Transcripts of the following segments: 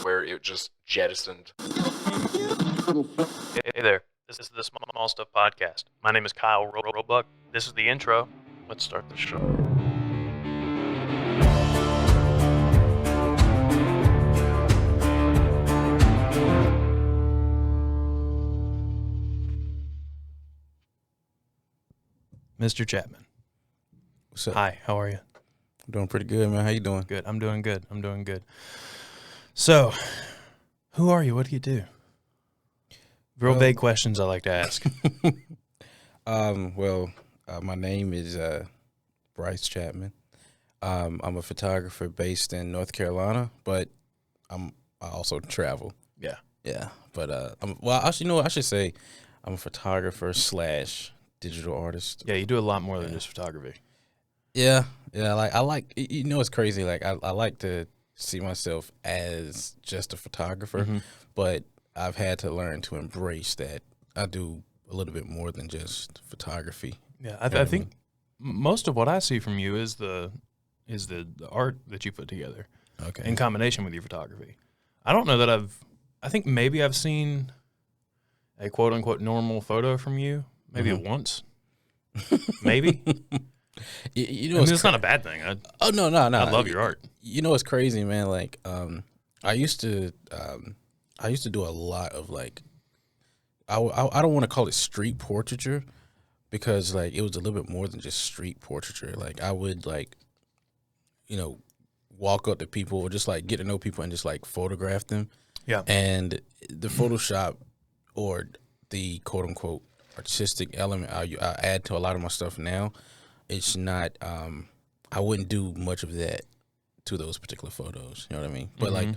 Where it just jettisoned. Hey there, this is the Small Stuff Podcast. My name is Kyle Roebuck. This is the intro. Let's start the show. Mr. Chapman. What's up? Hi, how are you? I'm doing pretty good, man. How you doing? Good. I'm doing good. So, who are you? What do you do? Real vague questions I like to ask. My name is Bryce Chapman. I'm a photographer based in North Carolina, but I also travel. Yeah. But I should say I'm a photographer / digital artist. Yeah, you do a lot more than just photography. Yeah. It's crazy. Like I like to see myself as just a photographer, but I've had to learn to embrace that I do a little bit more than just photography. Yeah, I think most of what I see from you is the art that you put together. Okay. In combination with your photography. I don't know that I think maybe I've seen a quote unquote normal photo from you, maybe once. Maybe. It's not a bad thing. No. I love your art. You know, it's crazy, man. Like, I used to do a lot of like, I don't want to call it street portraiture because like it was a little bit more than just street portraiture. Like I would like, walk up to people or just like get to know people and just like photograph them. Yeah. And the Photoshop or the quote unquote artistic element I add to a lot of my stuff now. It's not. I wouldn't do much of that to those particular photos. You know what I mean? But like,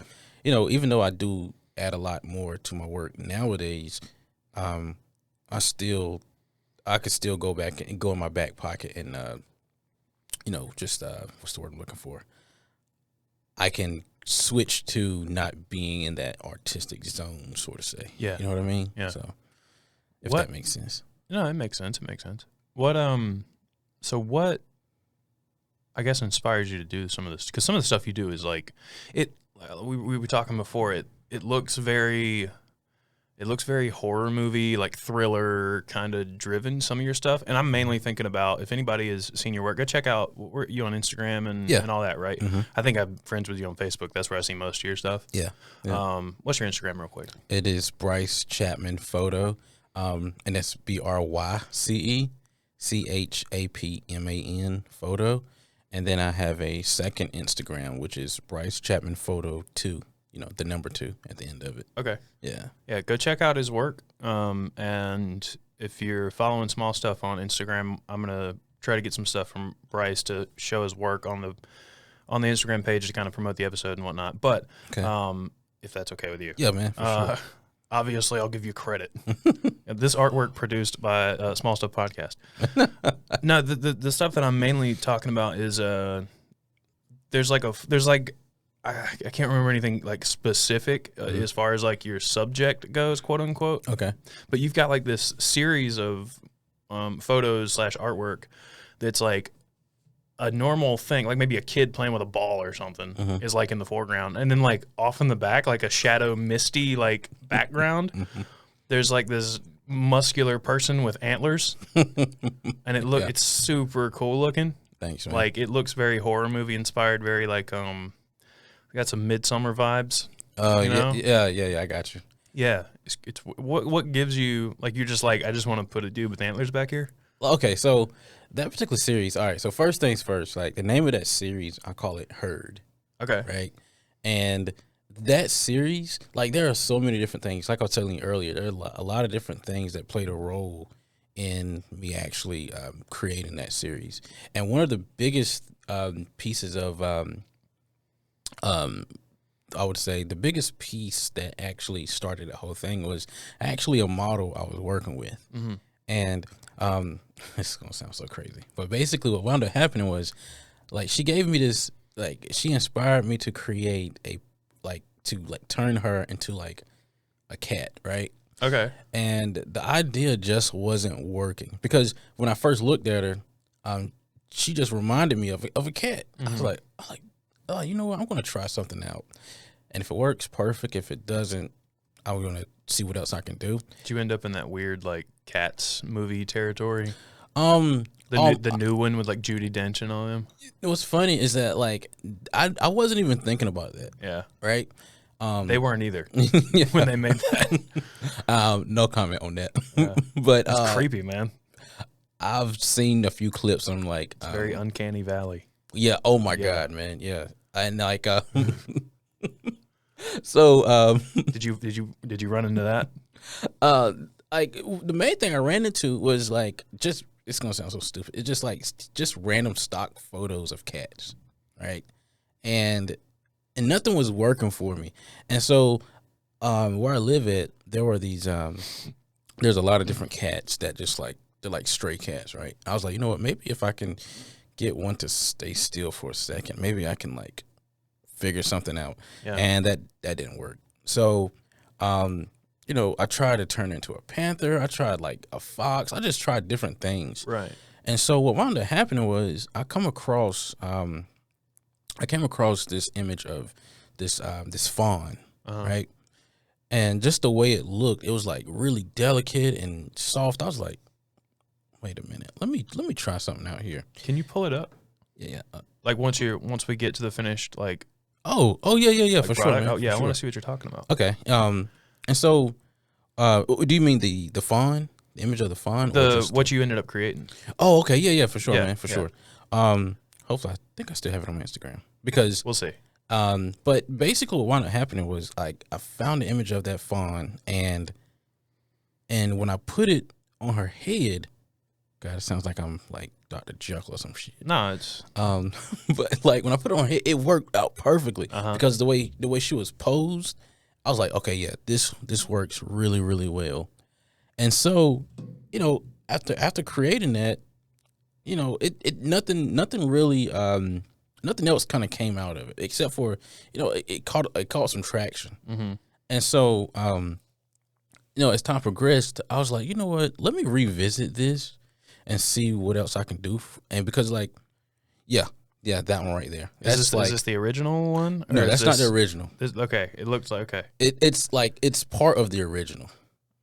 even though I do add a lot more to my work nowadays, I could still go back and go in my back pocket and what's the word I'm looking for? I can switch to not being in that artistic zone, sort of say. Yeah. You know what I mean? Yeah. So if that makes sense. No, it makes sense. What I guess inspires you to do some of this? Because some of the stuff you do is like it. We were talking before. It looks very horror movie, like thriller kind of driven. Some of your stuff, and I'm mainly thinking about if anybody has seen your work, go check out you on Instagram and all that, right? Mm-hmm. I think I'm friends with you on Facebook. That's where I see most of your stuff. Yeah. What's your Instagram, real quick? It is Bryce Chapman Photo, and that's BryceChapman Photo. And then I have a second Instagram, which is Bryce Chapman Photo 2, the number 2 at the end of it. Okay. Yeah. Yeah, go check out his work. And if you're following Small Stuff on Instagram, I'm going to try to get some stuff from Bryce to show his work on the Instagram page to kind of promote the episode and whatnot. But if that's okay with you. Yeah, man, for sure. Obviously, I'll give you credit. This artwork produced by Small Stuff Podcast. No, the stuff that I'm mainly talking about is there's like I can't remember anything like specific as far as like your subject goes, quote unquote. Okay. But you've got like this series of photos / artwork that's like a normal thing, like maybe a kid playing with a ball or something is like in the foreground. And then like off in the back, like a shadow misty like background, there's like this muscular person with antlers. And it's super cool looking. Thanks, man. Like it looks very horror movie inspired, very like got some Midsummer vibes. Yeah, I got you. Yeah. It's what gives you like you're just like I just want to put a dude with antlers back here? Okay, so that particular series, all right, so first things first, like the name of that series, I call it Herd. Okay. Right? And that series, like there are so many different things. Like I was telling you earlier, there are a lot of different things that played a role in me actually creating that series. And one of the biggest pieces of, I would say the biggest piece that actually started the whole thing was actually a model I was working with. Mm-hmm. And this is going to sound so crazy, but basically what wound up happening was like she gave me this, like she inspired me to create turn her into like a cat, right? Okay. And the idea just wasn't working because when I first looked at her, she just reminded me of a cat. I was like, oh, you know what? I'm gonna try something out, and if it works, perfect. If it doesn't, I'm gonna see what else I can do. Did you end up in that weird like Cats movie territory? The The new one with like Judi Dench and all them. What's funny is that like I wasn't even thinking about that. Yeah, Right. they weren't either Yeah. when they made that. No comment on that. Yeah. But It's creepy, man. I've seen a few clips. And I'm like, Very uncanny valley. yeah. Oh my God, man. Yeah. And like, so, Did you run into that? like the main thing I ran into was like just it's gonna sound so stupid. It's just like just random stock photos of cats, right? And nothing was working for me. And so, where I live at, there were these there's a lot of different cats that just like they're like stray cats, right? I was like, you know what? Maybe if I can get one to stay still for a second, maybe I can like figure something out. Yeah. And that didn't work. So, you know, I tried to turn it into a panther. I tried like a fox. I just tried different things. Right. And so what wound up happening was I came across this image of this fawn, right? And just the way it looked, it was like really delicate and soft. I was like, wait a minute, let me try something out here. Can you pull it up? Yeah. Like once we get to the finished like Oh yeah, like for sure. product? Man, Oh yeah, for I sure. want to see what you're talking about. Okay. And so, do you mean the fawn, the image of the fawn, or just What you ended up creating? Oh, okay, yeah, for sure, Yeah, man, for yeah. sure. Hopefully, I think I still have it on my Instagram because We'll see. but basically what wound up happening was like I found the image of that fawn and when I put it on her head, God, it sounds like I'm like Dr. Jekyll or some shit. No, it's But like when I put it on her head, it worked out perfectly Uh-huh. because the way she was posed, I was like, okay, yeah, this works really, really well. And so, you know, after creating that, you know, it nothing really nothing else kind of came out of it except for, you know, it caught some traction. Mhm. And so, you know, as time progressed, I was like, you know what, let me revisit this and see what else I can do. And because like, yeah, that one right there. is this the original one? No, Or that's is not the this- original. Okay, it looks like okay. It's like it's part of the original.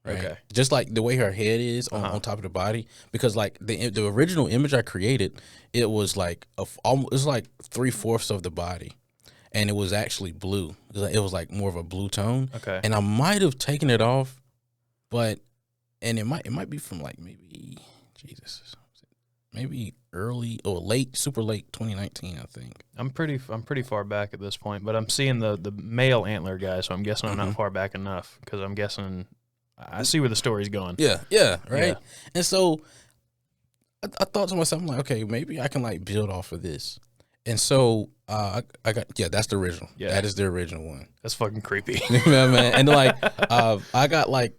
Right? Okay. Just like the way her head is on top of the body, because like the original image I created, it was like almost, it was like 3/4 of the body, and it was actually blue. It was like more of a blue tone. Okay. And I might have taken it off, but it might be from like maybe early or super late 2019, I think. I'm pretty far back at this point, but I'm seeing the male antler guy, so I'm guessing I'm not far back enough because I'm guessing I see where the story's going. Yeah, right. Yeah. And so I thought to myself, I'm like, okay, maybe I can like build off of this. And so I got that's the original. Yeah. That is the original one. That's fucking creepy. Man. And like I got like,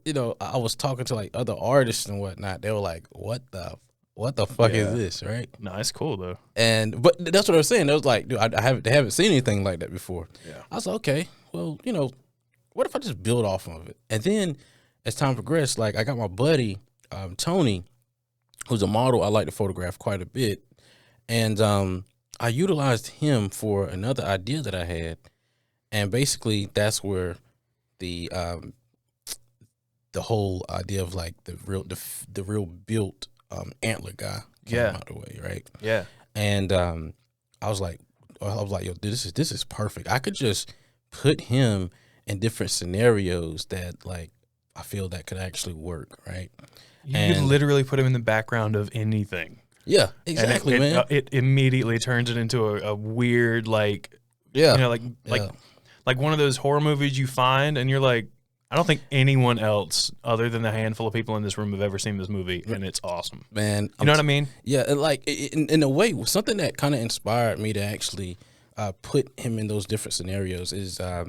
you know, I was talking to like other artists and whatnot. They were like, what the fuck Yeah. is this, right? No, it's cool though. But that's what I was saying. They was like, dude, they haven't seen anything like that before. Yeah. I was like, okay, well, you know, what if I just build off of it? And then as time progressed, like I got my buddy, Tony, who's a model I like to photograph quite a bit. And I utilized him for another idea that I had. And basically that's where the whole idea of like the real built antler guy came out the way, right? Yeah. And I was like, yo, this is perfect. I could just put him in different scenarios that like I feel that could actually work, right? You And- could literally put him in the background of anything. Yeah, exactly, and man. it immediately turns it into a weird like Yeah, you know yeah. like one of those horror movies you find and you're like, I don't think anyone else other than the handful of people in this room have ever seen this movie, and it's awesome. Man, You know what I mean? Yeah, and like in a way, something that kind of inspired me to actually put him in those different scenarios is there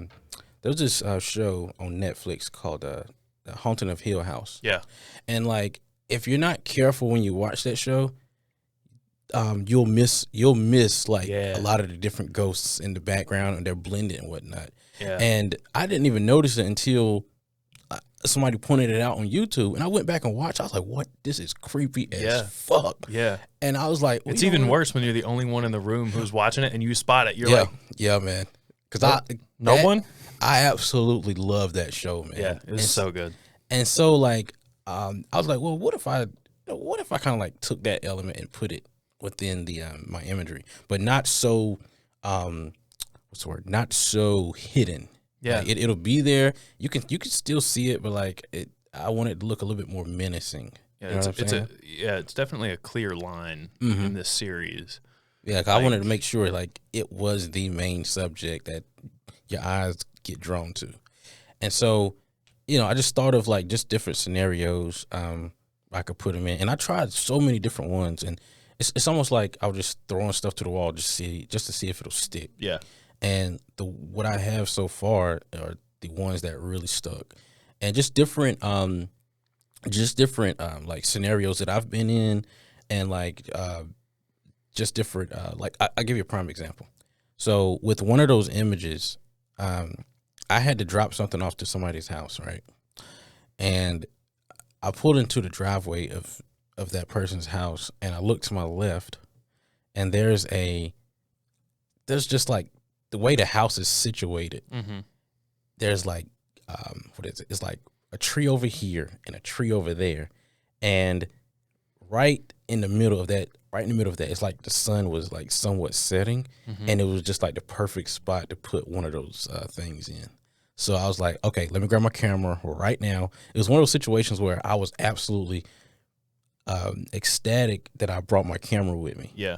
was this show on Netflix called The Haunting of Hill House. Yeah. And like, if you're not careful when you watch that show, you'll miss like Yeah. a lot of the different ghosts in the background and they're blended and whatnot. Yeah. And I didn't even notice it until somebody pointed it out on YouTube, and I went back and watched. I was like, "What? This is creepy as fuck." Yeah. And I was like, well, "It's even worse when you're the only one in the room who's watching it and you spot it." You're like, "Yeah, man." Because no one. I absolutely love that show, man. Yeah, it's so good. And so, like, I was like, "Well, what if I kind of like took that element and put it within the my imagery, but not so what's the word? Not so hidden." Yeah, like it'll be there. You can still see it, but like I want it to look a little bit more menacing. Yeah, it's definitely a clear line in this series. Yeah, 'cause I wanted to make sure like it was the main subject that your eyes get drawn to, and so I just thought of like just different scenarios I could put them in, and I tried so many different ones, and it's almost like I was just throwing stuff to the wall just to see if it'll stick. Yeah. And what I have so far are the ones that really stuck, and just different like scenarios that I've been in, and like just different like I'll give you a prime example. So with one of those images, I had to drop something off to somebody's house, right? And I pulled into the driveway of that person's house, and I looked to my left, and there's just like the way the house is situated, there's like, what is it? It's like a tree over here and a tree over there. And right in the middle of that, it's like the sun was like somewhat setting, and it was just like the perfect spot to put one of those things in. So I was like, okay, let me grab my camera right now. It was one of those situations where I was absolutely ecstatic that I brought my camera with me. Yeah.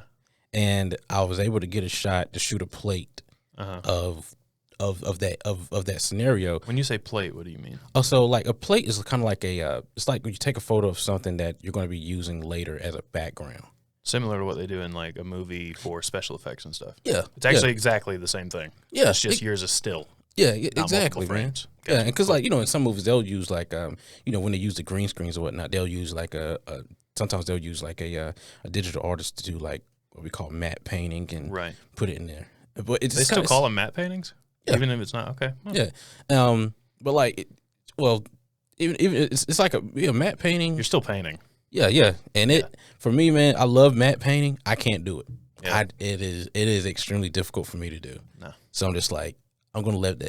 And I was able to get a shot to shoot a plate of that scenario. When you say plate, what do you mean? Oh, so like a plate is kind of like it's like when you take a photo of something that you're going to be using later as a background. Similar to what they do in like a movie for special effects and stuff. Yeah. It's actually exactly the same thing. Yeah. It's just yours is still. Yeah, exactly, man. Frames. Yeah, and because like, in some movies they'll use like, when they use the green screens or whatnot, they'll use like sometimes they'll use like a digital artist to do like what we call matte painting and put it in there. But it's they still call them matte paintings, even if it's not okay. Well. Yeah, but like, even it's like a matte painting. You're still painting. Yeah, and for me, man, I love matte painting. I can't do it. Yeah. It is extremely difficult for me to do. No, so I'm just like, I'm gonna let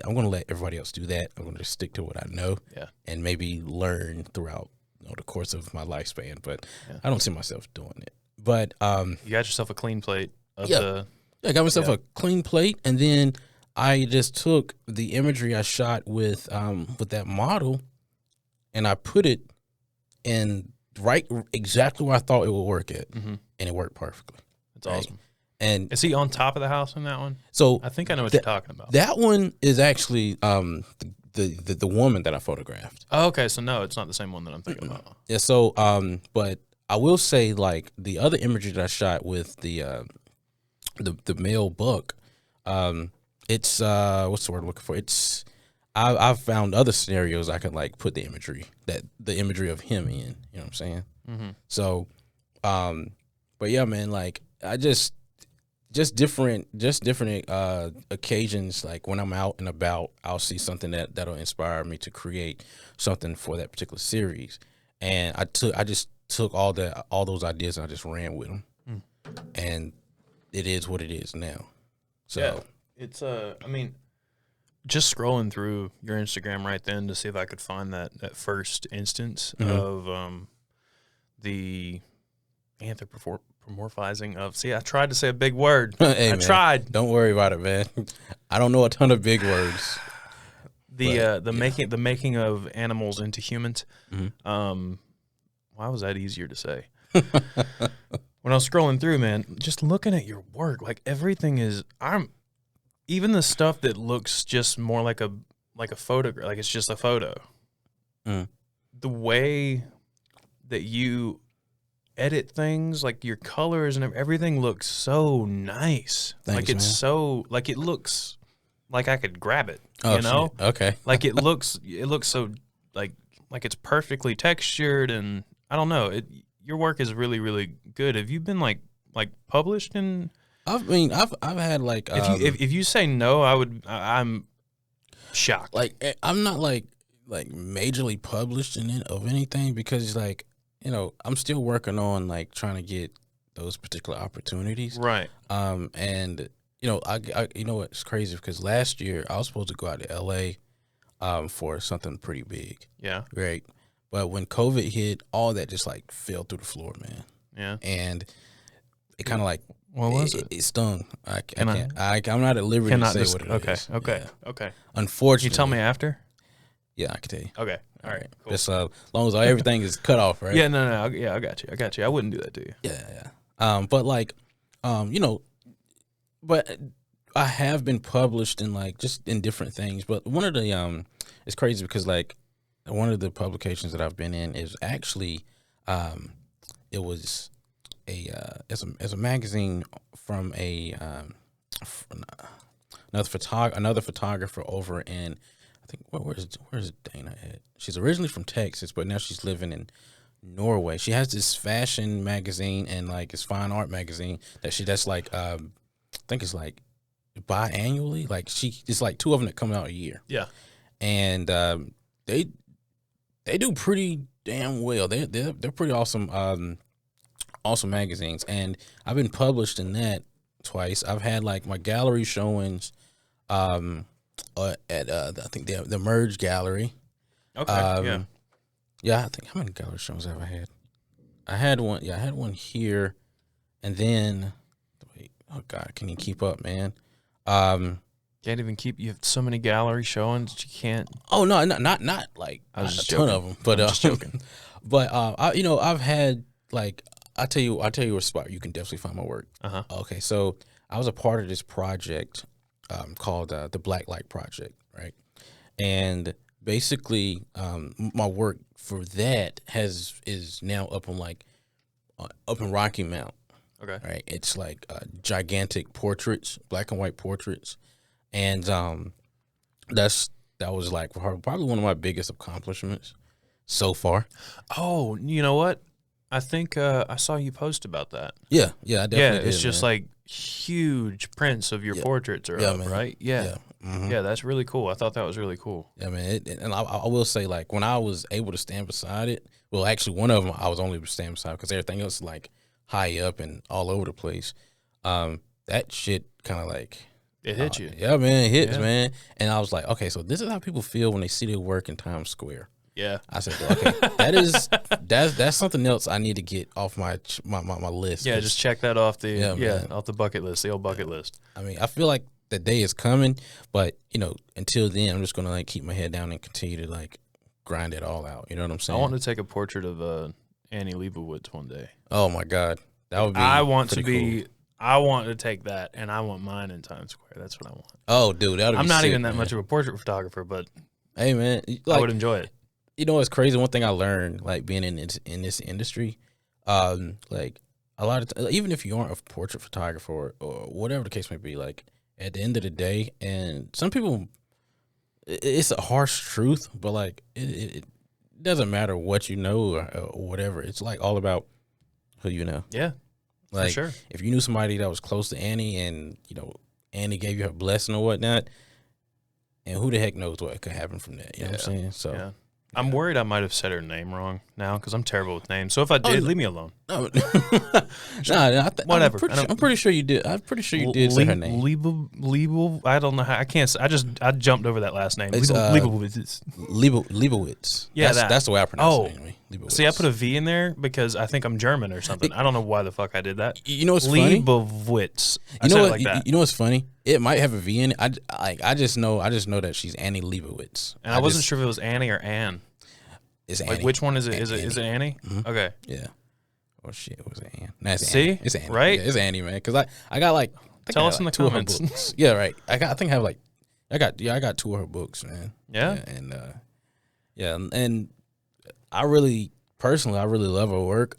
everybody else do that. I'm gonna just stick to what I know. Yeah, and maybe learn throughout the course of my lifespan. But I don't see myself doing it. But you got yourself a clean plate. I got myself a clean plate, and then I just took the imagery I shot with that model, and I put it in exactly where I thought it would work at, and it worked perfectly. That's awesome. And is he on top of the house in that one? So I think I know what you're talking about. That one is actually the woman that I photographed. Oh, okay. So no, it's not the same one that I'm thinking about. Yeah. So but I will say like the other imagery that I shot with the male buck, it's what's the word I'm looking for? It's I've found other scenarios I could like put the imagery of him in. You know what I'm saying? So, but yeah, man, like I just different occasions. Like when I'm out and about, I'll see something that'll inspire me to create something for that particular series, and I just took all those ideas and I just ran with them, and it is what it is now. So yeah, it's I mean, just scrolling through your Instagram right then to see if I could find that first instance of the anthropomorphizing of. See, I tried to say a big word. Hey, I tried. Don't worry about it, man. I don't know a ton of big words. The making of animals into humans. Why was that easier to say? When I was scrolling through, man, just looking at your work, like everything is. Even the stuff that looks just more like a photograph, like it's just a photo. The way that you edit things, like your colors and everything looks so nice. Thanks, like it's man. so like it looks like I could grab it. Oh, you know? shit. Okay. Like it looks so like it's perfectly textured, and I don't know. Your work is really, really good. Have you been like published in? I've had like if you say no, I'm shocked. Like I'm not like like majorly published in it of anything because like I'm still working on like trying to get those particular opportunities. Right. And I what's crazy because last year I was supposed to go out to L.A. For something pretty big. Yeah. Right. But when COVID hit, all that just like fell through the floor, man. Yeah. And it kind of like what was it? It stung. I Can can't. I'm not at liberty to say what it is. Okay. Yeah. Okay. Unfortunately, You tell me after. Yeah, I can tell you. Okay. All right. Cool. Just as long as everything is cut off, right? Yeah. No. Yeah. I got you. I wouldn't do that to you. Yeah. But like, but I have been published in like just in different things. But one of the it's crazy because like one of the publications that I've been in is actually it was as a magazine from another photographer over in I think where's Dana at? She's originally from Texas, but now she's living in Norway. She has this fashion magazine and like this fine art magazine that's like I think it's like biannually. Like it's like two of them that come out a year. Yeah, and they do pretty damn well. They're pretty awesome. Awesome magazines, and I've been published in that twice. I've had like my gallery showings at I think the Merge Gallery. Okay. Yeah. I think how many gallery showings have I had? I had one. Yeah, I had one here, and then wait. Oh God, can you keep up, man? Can't even keep. You have so many gallery showings that you can't. Oh no, not like I was just a ton joking. of them, but I'm just joking. But I've had like I'll tell you a spot you can definitely find my work. Okay, so I was a part of this project called the Black Light Project, right? And basically, my work for that is now up in Rocky Mount. Okay. Right, it's like gigantic portraits, black and white portraits, and that was like probably one of my biggest accomplishments so far. Oh, you know what? I think I saw you post about that. Yeah, I definitely Yeah, did, it's just man. like huge prints of your portraits are up, man. right? Yeah. Yeah, that's really cool. I thought that was really cool. Yeah, man. And I will say, like, when I was able to stand beside it, well, actually, one of them I was only able to stand beside because everything else is like high up and all over the place. That shit kind of like It hit you. Yeah, man, it hits, Yeah. man. And I was like, okay, so this is how people feel when they see their work in Times Square. Yeah. I said, okay, that's something else I need to get off my list. Yeah, just check that off man. off the bucket list, the old bucket list. I mean, I feel like the day is coming, but until then, I'm just gonna like keep my head down and continue to like grind it all out. You know what I'm saying? I want to take a portrait of Annie Leibovitz one day. Oh my God, that would be. I want to pretty be. cool. I want to take that, and I want mine in Times Square. That's what I want. Oh, dude, that would be. I'm not sick, even that man. much of a portrait photographer, but Hey, man, I like, would enjoy it. it's crazy. One thing I learned, like being in this industry, like a lot of even if you aren't a portrait photographer or whatever the case may be, like at the end of the day, and some people, it's a harsh truth, but like it doesn't matter what you know or whatever. It's like all about who you know. Yeah, Like for sure. if you knew somebody that was close to Annie and Annie gave you her blessing or whatnot, and who the heck knows what could happen from that? You know what I'm saying? So. Yeah. I'm worried I might have said her name wrong now because I'm terrible with names. So if I did, leave me alone. No, Whatever. I'm pretty sure you did. I'm pretty sure you did say her name. Leibov. I don't know how. I can't. I jumped over that last name. It's, Leibovitz. Leibowitz. Yeah, that's the way I pronounce Oh. it anyway. Leibowitz. See, I put a V in there because I think I'm German or something. I don't know why the fuck I did that. You know what's funny? Leibovitz. I You know said what? it like that. You know what's funny? It might have a V in it. I just know that she's Annie Leibowitz. And I wasn't sure if it was Annie or Ann. It's Annie. Like, which one is it? Is it Annie? Mhm. Okay. Yeah. Oh shit, it was Annie. Nah, it's See? Annie. It's Annie. Right? Yeah, it's Annie, man. Because I got like. Tell us in the two of her comments. books. Yeah, right. I think I have like. I got two of her books, man. Yeah? And I really love her work.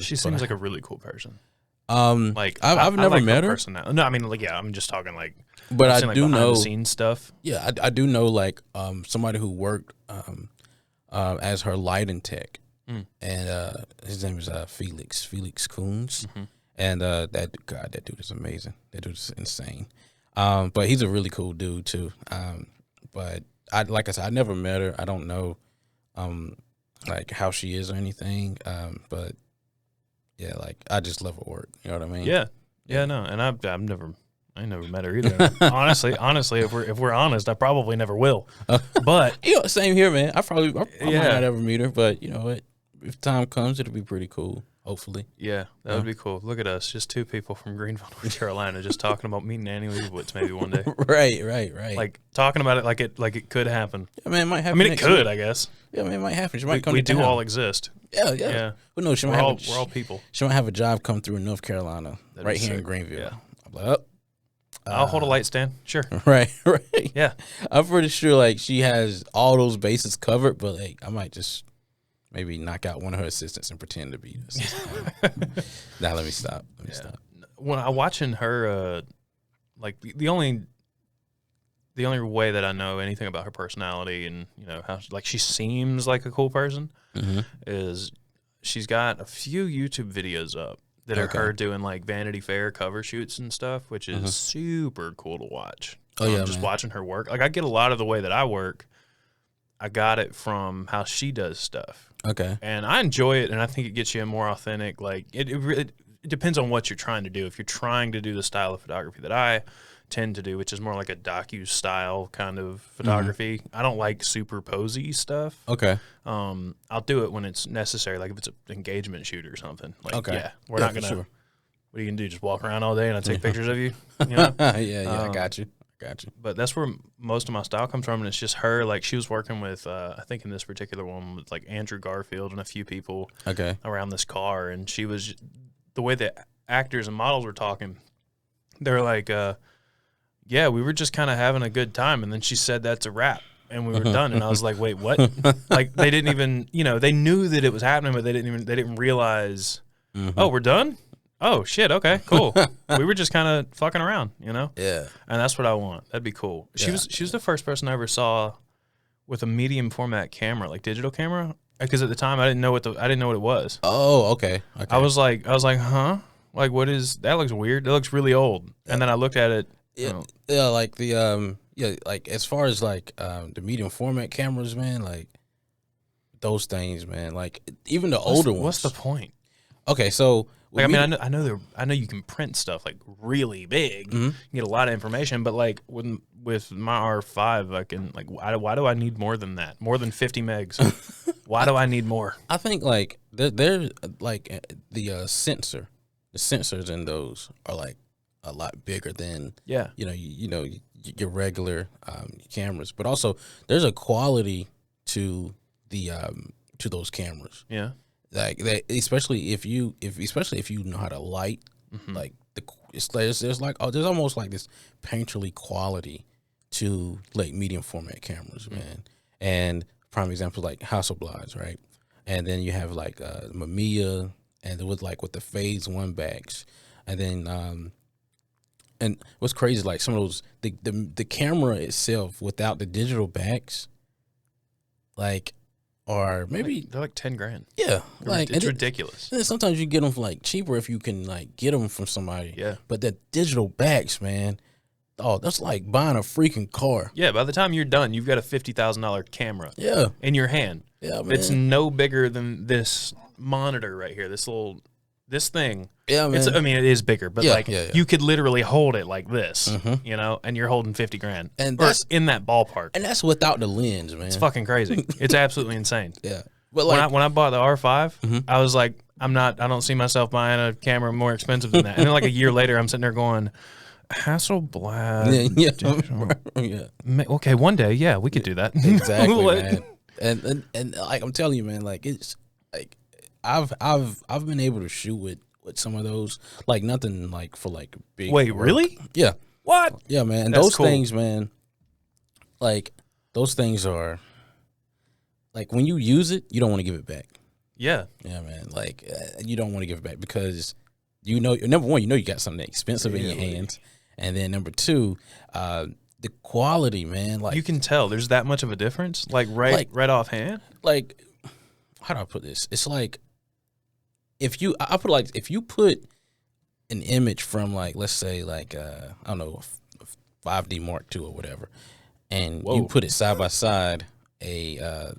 She seems like a really cool person. Like I I've never like met her, No, I mean, like, yeah, I'm just talking like. but I've I seen, like, do behind know. the scenes stuff. Yeah, I do know like somebody who worked as her lighting tech, and his name is Felix Coons, and that dude is amazing. That dude is insane. But he's a really cool dude too. But like I said, I never met her. I don't know, like how she is or anything. But yeah, like I just love her work. You know what I mean? Yeah, no, and I never met her either. honestly, if we're honest, I probably never will. But same here, man. I might not ever meet her, but you know what? If time comes, it'll be pretty cool. Hopefully. Yeah, that would be cool. Look at us, just two people from Greenville, North Carolina, just talking about meeting Annie Leibovitz maybe one day. Right. Like talking about it like it could happen. Yeah, man, it might happen. I mean, it could, I guess. Yeah, man, it might happen. She might come. We to do town. all exist. Yeah. Well, no, we're all people. She might have a job come through in North Carolina, right here in Greenville. Yeah. I'm like, oh. I'll hold a light stand. Sure. Right. Yeah. I'm pretty sure like she has all those bases covered, but like I might just maybe knock out one of her assistants and pretend to be the assistant. Now let me stop. Stop. When I watching her, like the only way that I know anything about her personality and how like she seems like a cool person is she's got a few YouTube videos up that are her doing like Vanity Fair cover shoots and stuff, which is super cool to watch. Oh yeah, just watching her work. Like I get a lot of the way that I work. I got it from how she does stuff. Okay. And I enjoy it, and I think it gets you a more authentic. Like it depends on what you're trying to do. If you're trying to do the style of photography that I tend to do, which is more like a docu-style kind of photography. I don't like super posy stuff. Okay. I'll do it when it's necessary, like if it's an engagement shoot or something. Like, yeah, we're not gonna. Sure. What are you gonna do? Just walk around all day and I take pictures of you? You know? I got you. But that's where most of my style comes from, and it's just her. Like she was working with, I think in this particular one, with like Andrew Garfield and a few people around this car, and she was the way that actors and models were talking. They're like, yeah, we were just kind of having a good time, and then she said that's a wrap, and we were done. And I was like, wait, what? Like they didn't even, they knew that it was happening, but they didn't realize. Oh, we're done. Oh shit! Okay, cool. We were just kind of fucking around, Yeah. And that's what I want. That'd be cool. She was the first person I ever saw with a medium format camera, like digital camera, because at the time I didn't know what it was. Oh, okay. I was like, huh? Like, what is that? Looks weird. That looks really old. And then I looked at it. Yeah, like the like as far as like the medium format cameras, man, like those things, man. Like even the older ones. What's the point? Okay, so. Like, I know you can print stuff like really big, you get a lot of information, but like with my R5, I can like why do I need more than that? More than 50 megs? Why do I need more? I think like they're like the sensors in those are like a lot bigger than your regular cameras, but also there's a quality to the to those cameras. Yeah. Like that, especially if you know how to light, like there's almost like this painterly quality to like medium format cameras, man. And prime example like Hasselblads, right? And then you have like Mamiya, and with the phase 1 backs, and then and what's crazy like some of those the camera itself without the digital backs, like. Or maybe they're like $10,000. Yeah, like it's ridiculous. And sometimes you get them for like cheaper if you can like get them from somebody. Yeah, but the digital backs, man, that's like buying a freaking car. Yeah, by the time you're done, you've got a $50,000 camera. Yeah, in your hand. Yeah, man. It's no bigger than this monitor right here. This thing. Yeah, man. It is bigger, but you could literally hold it like this, and you're holding $50,000, and that's in that ballpark. And that's without the lens, man. It's fucking crazy. It's absolutely insane. Yeah, but like when I bought the R5, I was like, I don't see myself buying a camera more expensive than that. And then like a year later, I'm sitting there going, Hasselblad. Yeah. Okay, one day, yeah, we could do that. Exactly, man. And like I'm telling you, man, like it's like I've been able to shoot with some of those, like nothing like for like big. Wait, work. really? Yeah. What? Yeah, man. And that's those cool. things, man. Like those things are like when you use it, you don't want to give it back. Yeah. Yeah, man. Like you don't want to give it back because number one, you got something expensive in your hands, and then number two, the quality, man. Like you can tell there's that much of a difference. Like right offhand. Like how do I put this? It's like if you put an image from like let's say like I don't know 5D Mark II or whatever, and Whoa. you put it side by side, an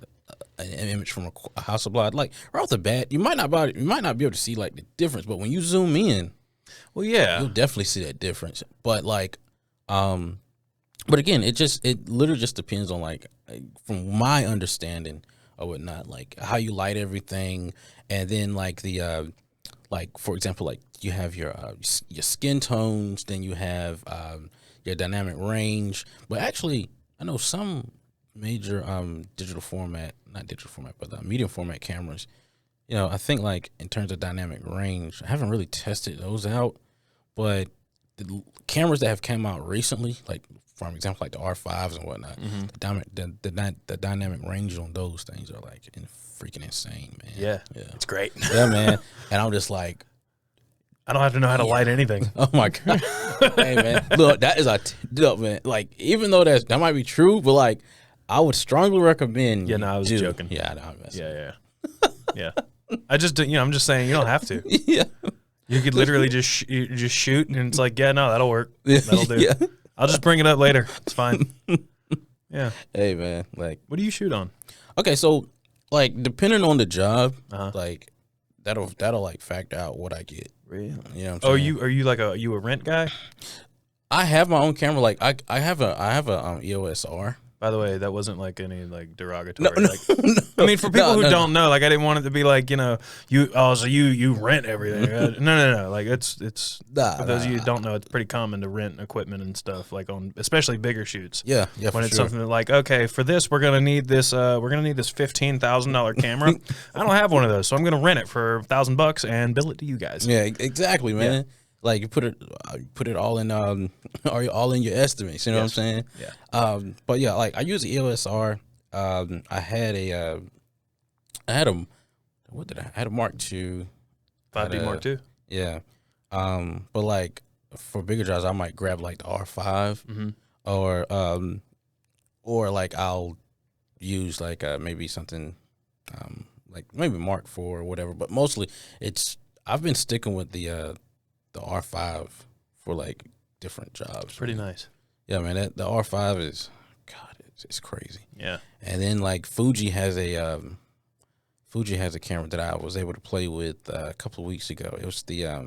image from a house of blood, like right off the bat, you might not be able to see like the difference, but when you zoom in, Well, yeah. you'll definitely see that difference. But like, but again, it literally just depends on like from my understanding or whatnot, like how you light everything, and then like the like for example, like you have your skin tones, then you have your dynamic range. But actually, I know some major not digital format, but medium format cameras. You know, I think like in terms of dynamic range, I haven't really tested those out, but the cameras that have come out recently, like for example, like the R5s and whatnot, the dynamic range on those things are like freaking insane, man. Yeah, it's great. Yeah, man. And I'm just like, I don't have to know how to light anything. oh my god, hey man, look, that is look, man. Like even though that might be true, but like I would strongly recommend. Yeah, no, I was joking. Yeah, I know. Yeah. I just, I'm just saying you don't have to. Yeah, You could literally just shoot, and it's like, yeah, no, that'll work. That'll do. Yeah. I'll just bring it up later. It's fine. Yeah. Hey man, like, What do you shoot on? okay, so like depending on the job, Uh-huh. like that'll like factor out what I get. Really? You know what I'm Oh, saying? are you like a rent guy? I have my own camera. Like I have a EOS R. By the way, that wasn't like any like derogatory. No, like, I mean, for people who no. don't know, like I didn't want it to be like, so you rent everything. No. Like it's for those of you who don't know, it's pretty common to rent equipment and stuff, like on especially bigger shoots. Yeah, When for it's sure. something that like, okay, for this we're gonna need this $15,000 camera. I don't have one of those, so I'm gonna rent it for $1,000 and bill it to you guys. Yeah, exactly, man. Like you put it all in all in your estimates. You know what I'm saying? Yeah. But yeah, like I use the EOS R. I had a what did I had a Mark II. 5D Mark II. Yeah. But like for bigger jobs, I might grab like the R5, or like I'll use like maybe something like maybe Mark IV or whatever. But mostly I've been sticking with the R5 for like different jobs. Pretty nice. Yeah, man. The R5 is, God, it's crazy. Yeah. And then like Fuji has a camera that I was able to play with a couple of weeks ago. It was the I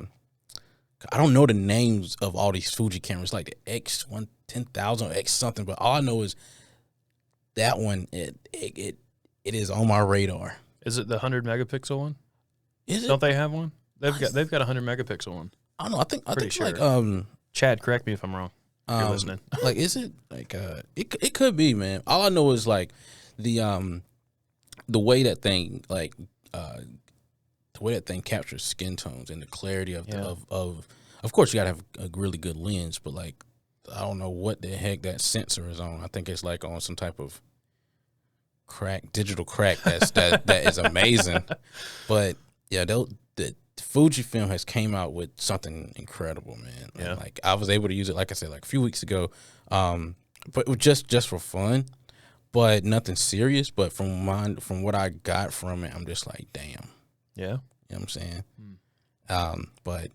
don't know the names of all these Fuji cameras, like the X110,000 or X something, but all I know is that one it is on my radar. Is it the 100 megapixel one? Is it? Don't they have one? They've got a 100 megapixel one. I don't know. I think sure. like Chad, correct me if I'm wrong. If you're listening. Like, is it like it could be, man. All I know is like the way that thing captures skin tones and the clarity of of course you gotta have a really good lens, but like I don't know what the heck that sensor is on. I think it's like on some type of digital crack that is amazing. But yeah, the Fujifilm has came out with something incredible, man. Yeah. Like I was able to use it, like I said, like a few weeks ago, but it was just for fun, but nothing serious. But from what I got from it, I'm just like, damn. Yeah. You know what I'm saying? But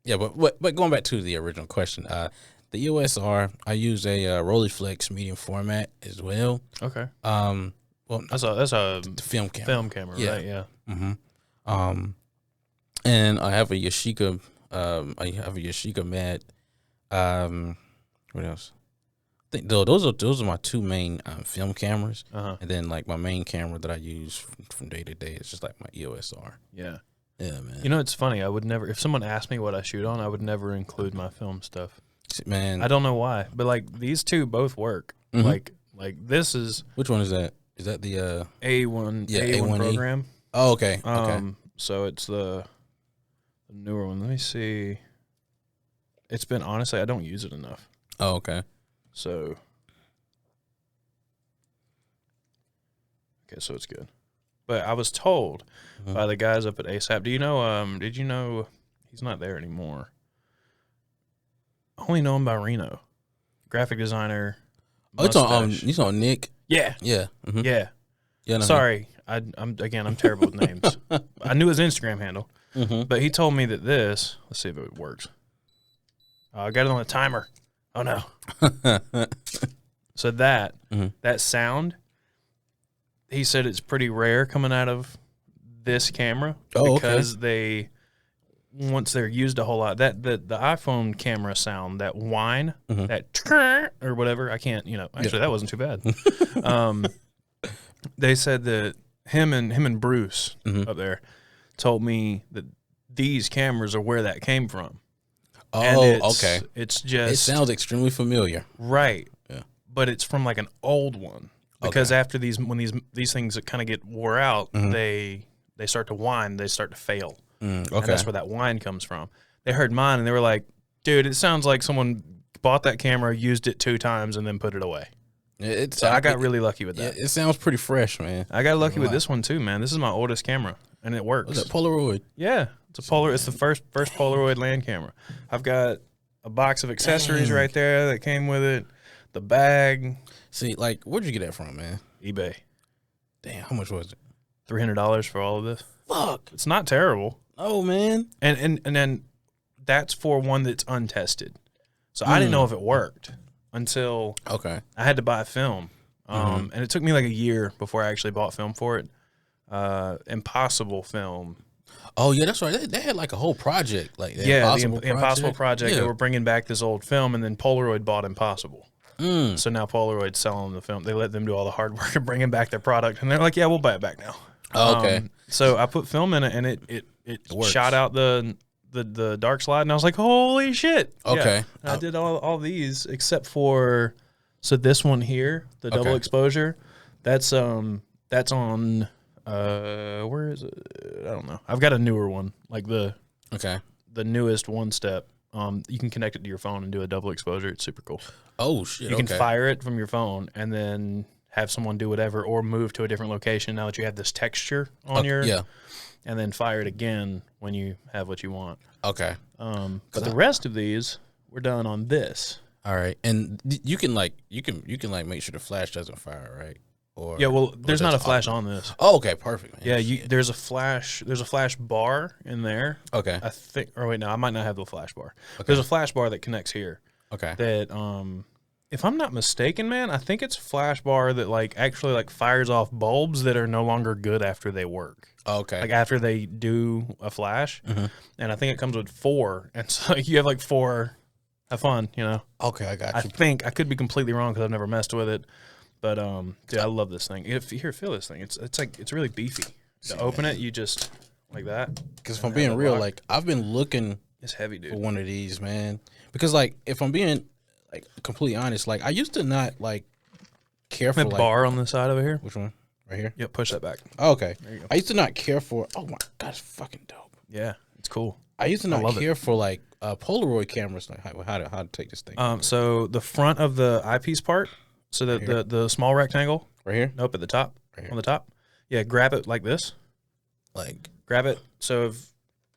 yeah, but going back to the original question, the EOS R, I use a Rolleiflex medium format as well. Okay. Well, That's a film camera. film camera, Yeah. right? Yeah. Mm-hmm. And I have a Yashica. I have a Yashica Mat. What else? I think those are my two main film cameras, and then like my main camera that I use from day to day is just like my EOS R. Yeah. Yeah, man. You know, it's funny. I would never, if someone asked me what I shoot on, I would never include my film stuff. Man, I don't know why, but like these two both work. Mhm. Like this is which one is that? Is that the A1 Yeah, A1 A1E. program. Oh, okay. Okay. So it's the newer one. Let me see. It's been, honestly, I don't use it enough. Oh, okay. So so it's good. But I was told by the guys up at ASAP. Did you know he's not there anymore? I only know him by Reno. Graphic designer. Oh, it's on mustache. Nick. Yeah. Yeah. Mhm. Yeah. Yeah. No, Sorry. I'm terrible with names. I knew his Instagram handle. Mhm. But he told me that this, let's see if it works. I got it on a timer. Oh no. So that Mhm. that sound, he said it's pretty rare coming out of this camera Oh, because they once they're used a whole lot. That the iPhone camera sound, that whine, Mhm. that or whatever. I can't, actually that wasn't too bad. They said that him and Bruce Mhm. up there told me that these cameras are where that came from. And Oh, okay. It's It just sounds extremely familiar. right. Yeah. But it's from like an old one because after when these things kind of get wore out, Mhm. they start to whine, they start to fail. Okay. And that's where that whine comes from. They heard mine and they were like, "Dude, it sounds like someone bought that camera, used it 2 times, and then put it away." So I got really lucky with that. It sounds pretty fresh, man. I got lucky with this one too, man. This is my oldest camera, and it works. What's that, Polaroid? Yeah, it's a Polaroid. It's the first Polaroid land camera. I've got a box of accessories right there that came with it. The bag, See, like, where'd you get that from, man? eBay. Damn, how much was it? $300 for all of this. Fuck. It's not terrible, Oh, man. and then that's for one that's untested. So I didn't know if it worked until Okay. I had to buy film, and it took me like a year before I actually bought film for it. Impossible Film. Oh, yeah, that's right. They had like a whole project. Like the Yeah, Impossible the Impossible Project. Yeah. They were bringing back this old film, and then Polaroid bought Impossible. So now Polaroid's selling the film. They let them do all the hard work of bringing back their product, and they're like, "Yeah, we'll buy it back now." Oh, okay. So I put film in it, and it works. shot out the dark slide, and I was like, "Holy shit!" Okay. Yeah, I did all these except for this one here, the double exposure. That's on where is it? I don't know. I've got a newer one, like the newest one step. You can connect it to your phone and do a double exposure. It's super cool. Oh, shit. You can fire it from your phone and then have someone do whatever or move to a different location now that you have this texture on and then fire it again when you have what you want. Okay. But the rest of these, we're done on this. All right. And you can make sure the flash doesn't fire, right? Or Yeah, well, there's not a flash on this. Oh, okay, perfect, man. Yeah, there's a flash bar in there. Okay. I think, or wait, no, I might not have the flash bar. There's a flash bar that connects here. Okay. That, if I'm not mistaken, man, I think it's a flash bar that actually fires off bulbs that are no longer good after they work. Okay. Like after they do a flash, and I think it comes with 4, and so you have 4. Have fun, Okay, I got you. I think I could be completely wrong because I've never messed with it, but dude, I love this thing. If you feel this thing, it's really beefy. To open it, you just like that. Because if I'm being real, I've been looking It's heavy, dude. for one of these, man. Because if I'm being completely honest, I used to not care for The bar on the side over here. which one? Right here? Yep, push that back. Oh, okay. There you go. I used to not care for. Oh my god, it's fucking dope. Yeah, it's cool. I used to not love it. care for Polaroid cameras, how to take this thing. So the front of the eyepiece part, so the small rectangle. Right here. Nope, at the top. Right here. On the top. Yeah, grab it like this. Grab it. So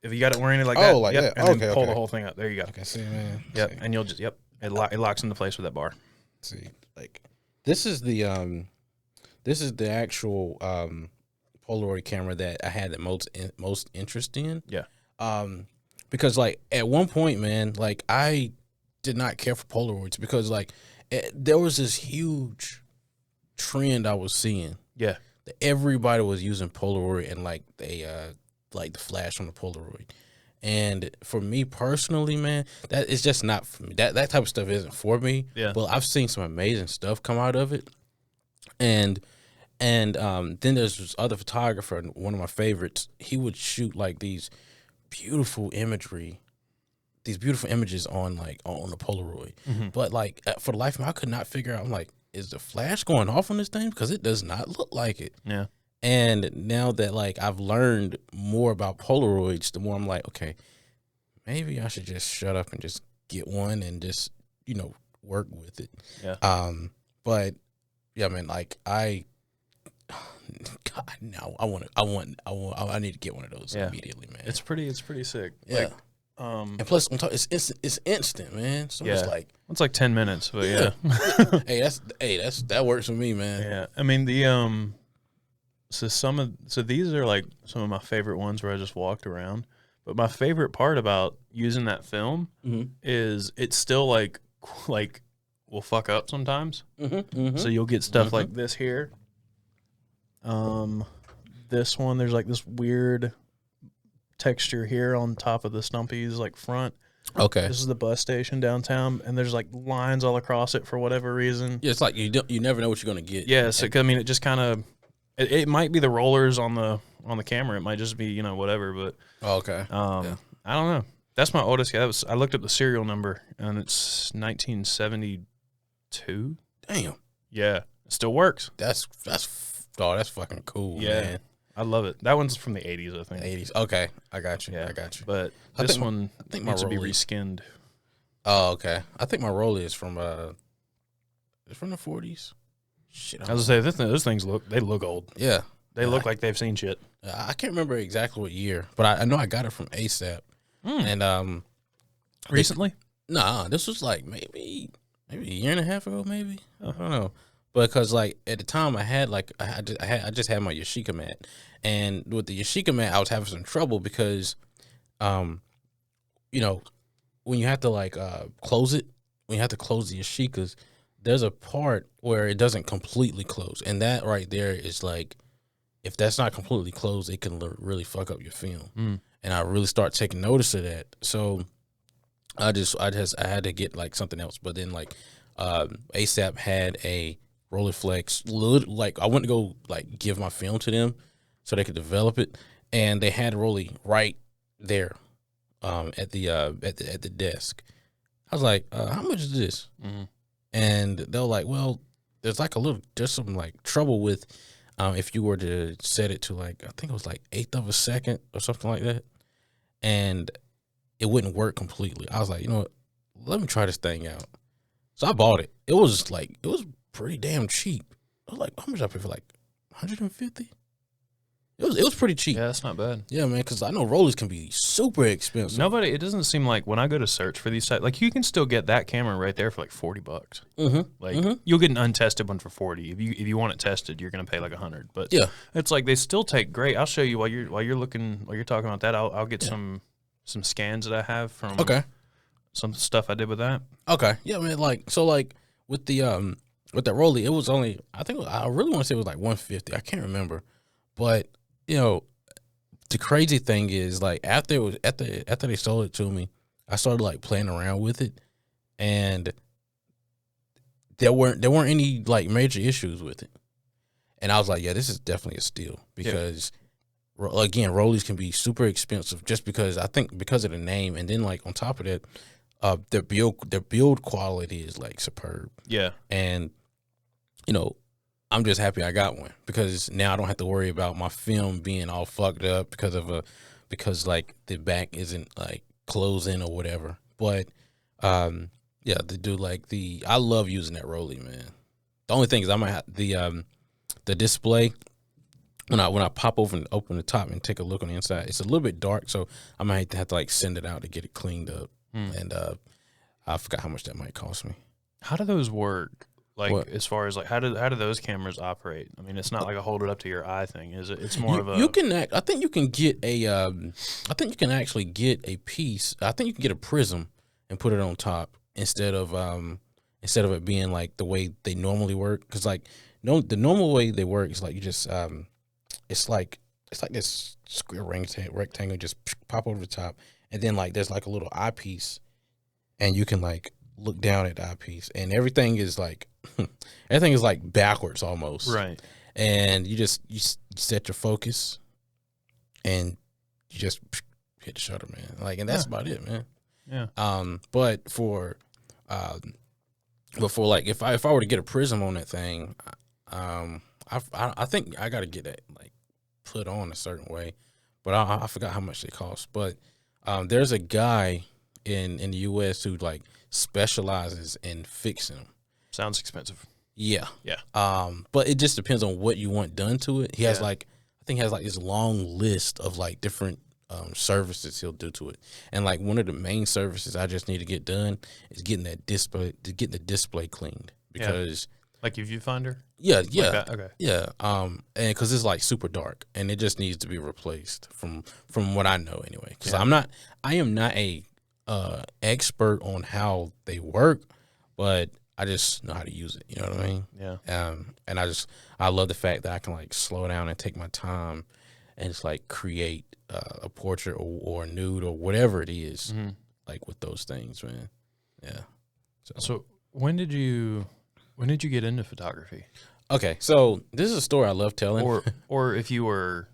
if you got it oriented like that. Oh, like yep, that. And Okay, then pull okay. the whole thing up. There you go. Okay, see, man. Yep, See. and you'll just it locks into place with that bar. See, this is the actual Polaroid camera that I had the most interest in. Yeah. Because at one point, man, I did not care for Polaroids because there was this huge trend I was seeing. Yeah. That everybody was using Polaroid and the flash on the Polaroid. And for me personally, man, that is just not for me. That type of stuff isn't for me. Yeah. Well, I've seen some amazing stuff come out of it. And then there's this other photographer, one of my favorites. He would shoot these beautiful images on on the Polaroid. But for the life of me, I could not figure out. I'm like, is the flash going off on this thing? Because it does not look like it. Yeah. And now that I've learned more about Polaroids, the more I'm like, okay, maybe I should just shut up and just get one and just work with it. Yeah. But yeah, man, God, no, I need to get one of those immediately, man. It's pretty sick. Yeah. And plus, on top, it's instant, man. So it's it's like 10 minutes, but yeah. that works for me, man. Yeah. I mean so these are some of my favorite ones where I just walked around. But my favorite part about using that film is it's still will fuck up sometimes. Mm-hmm. So you'll get stuff like this here. This one, there's like this weird texture here on top of the stumpies, like front. Okay. This is the bus station downtown, and there's like lines all across it for whatever reason. Yeah, it's like you never know what you're gonna get. Yeah, so I mean, it just kind of it might be the rollers on the camera. It might just be whatever, but okay. I don't know. That's my oldest. Yeah, I looked up the serial number, and it's 1972. Damn. Yeah, it still works. That's fucking cool. Yeah, man. I love it. That one's from the 80s, I think. 80s. Okay, I got you. Yeah, I got you. But I this think one needs to be Rollie- reskinned. Oh, okay. I think my Rollie is from the 40s. Shit. I was gonna say those things look old. Yeah. They look like they've seen shit. I can't remember exactly what year, but I know I got it from ASAP. And Recently? Nah, this was like maybe a year and a half ago, maybe. I don't know. Because like at the time I had like I just had my Yashica mat, and with the Yashica mat I was having some trouble because, when you have to like close it, when you have to close the Yashicas, there's a part where it doesn't completely close, and that right there is like, if that's not completely closed, it can really fuck up your film. And I really start taking notice of that. So I had to get like something else. But then like ASAP had a Rolleiflex. Like I went to go like give my film to them so they could develop it, and they had a Rollie right there at the desk. I was like, how much is this? And they were like, well, there's some like trouble with if you were to set it to like, I think it was like 1/8 of a second or something like that, and it wouldn't work completely. I was like, you know what, let me try this thing out. So I bought it. It was pretty damn cheap. I was like, how much I pay for, like 150? It was pretty cheap. Yeah, that's not bad. Yeah, man, because I know rollers can be super expensive. It doesn't seem like when I go to search for these sites, like you can still get that camera right there for like $40. Like you'll get an untested one for 40. If you want it tested, you're gonna pay like 100. But yeah, it's like they still take great. I'll show you while you're talking about that. I'll get some scans that I have from some stuff I did with that. Okay, yeah, man. Like with the Rollie, it was only, I think I really want to say it was like 150. I can't remember, but the crazy thing is, like, after they sold it to me, I started like playing around with it, and there weren't any like major issues with it, and I was like, yeah, this is definitely a steal because again, Rollies can be super expensive just because of the name, and then like on top of that, their build quality is like superb. Yeah, and I'm just happy I got one because now I don't have to worry about my film being all fucked up because like the back isn't like closing or whatever. But I love using that Rollie, man. The only thing is I might have the display when I pop open the top and take a look on the inside, it's a little bit dark, so I might have to like send it out to get it cleaned up. And I forgot how much that might cost me. How do those work? Like, as far as like, how do those cameras operate? I mean, it's not like a hold it up to your eye thing, is it? It's more of a. I think you can get a. I think you can actually get a piece. I think you can get a prism and put it on top instead of it being like the way they normally work. Because like the normal way they work is like you just it's like this square rectangle, just pop over the top, and then like there's like a little eyepiece, and you can like look down at the eyepiece, and everything is like backwards almost, right? And you set your focus, and you just hit the shutter, man. Like, and that's about it, man. Yeah. But for like if I were to get a prism on that thing, I think I got to get that like put on a certain way, but I forgot how much they cost. But there's a guy in the U.S. who like specializes in fixing them. Sounds expensive. Yeah. But it just depends on what you want done to it. He has I think he has like this long list of like different services he'll do to it. And like one of the main services I just need to get done is getting the display cleaned, because like your viewfinder? Yeah. Like that? Okay. Yeah. And because it's like super dark and it just needs to be replaced from what I know anyway. Because I am not a expert on how they work, but I just know how to use it. You know what I mean? Yeah. And I love the fact that I can like slow down and take my time and just like create a portrait or a nude or whatever it is, like with those things, man. Yeah. So when did you get into photography? Okay, so this is a story I love telling. Or if you were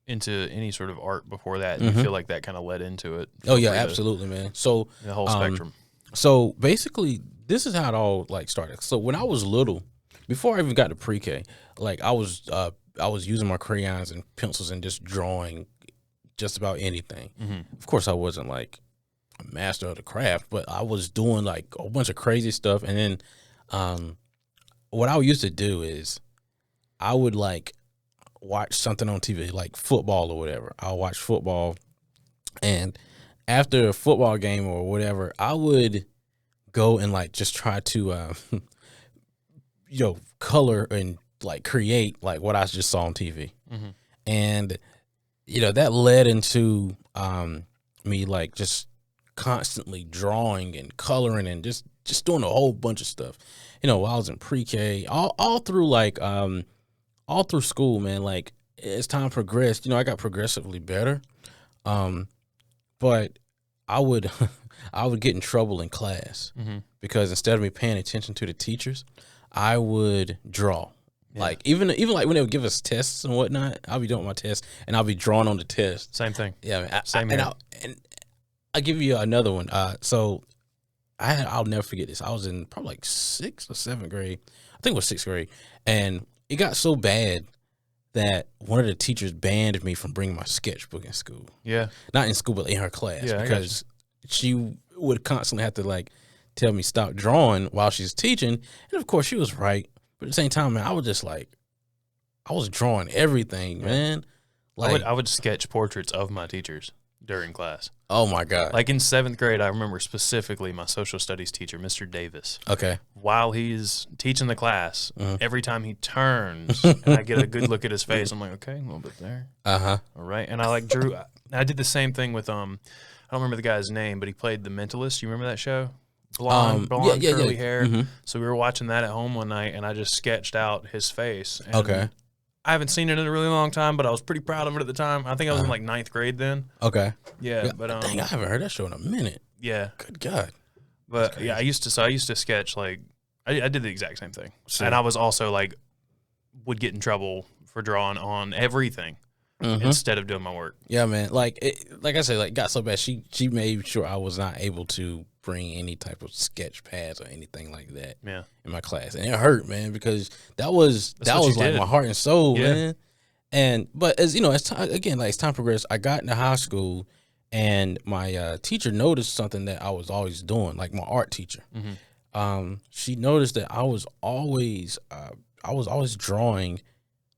into any sort of art before that, you feel like that kind of led into it. Oh yeah, absolutely, man. So the whole spectrum. So basically, this is how it all like started. So when I was little, before I even got to pre-K, like I was using my crayons and pencils and just drawing just about anything. Of course, I wasn't like a master of the craft, but I was doing like a bunch of crazy stuff. And then what I used to do is I would like watch something on TV, like football or whatever. I'll watch football, and after a football game or whatever, I would go and like just try to color and like create like what I just saw on TV. And that led into me like just constantly drawing and coloring and just doing a whole bunch of stuff. While I was in pre-K, all through like all through school, man. Like as time progressed, I got progressively better. But I would get in trouble in class because instead of me paying attention to the teachers, I would draw. Yeah. Like even like when they would give us tests and whatnot, I'll be doing my tests and I'll be drawing on the test. Same thing. Yeah, same here. And I'll give you another one. So I'll never forget this. I was in probably like 6th or 7th grade. I think it was 6th grade, and it got so bad that one of the teachers banned me from bringing my sketchbook in school. Yeah. Not in school, but in her class. Yeah, because she would constantly have to like tell me stop drawing while she's teaching. And of course she was right. But at the same time, man, I was drawing everything, man. Like I would sketch portraits of my teachers during class. Oh my God. Like in 7th grade, I remember specifically my social studies teacher, Mr. Davis. Okay. While he's teaching the class, every time he turns and I get a good look at his face, I'm like, okay, a little bit there. All right. And I like drew, I did the same thing with, I don't remember the guy's name, but he played The Mentalist. You remember that show? Blonde, curly hair. So we were watching that at home one night and I just sketched out his face. And okay. I haven't seen it in a really long time, but I was pretty proud of it at the time. I think I was in like 9th grade then. Okay. Yeah, but dang, I haven't heard that show in a minute. Yeah. Good God. But yeah, I used to sketch like I did the exact same thing. Sure. And I was also like would get in trouble for drawing on everything instead of doing my work. Yeah, man. Like I said, like got so bad she made sure I was not able to bring any type of sketch pads or anything like that in my class. And it hurt, man, because that was like my heart and soul, man. But as time progressed, I got into high school and my teacher noticed something that I was always doing, like my art teacher. She noticed that I was always drawing,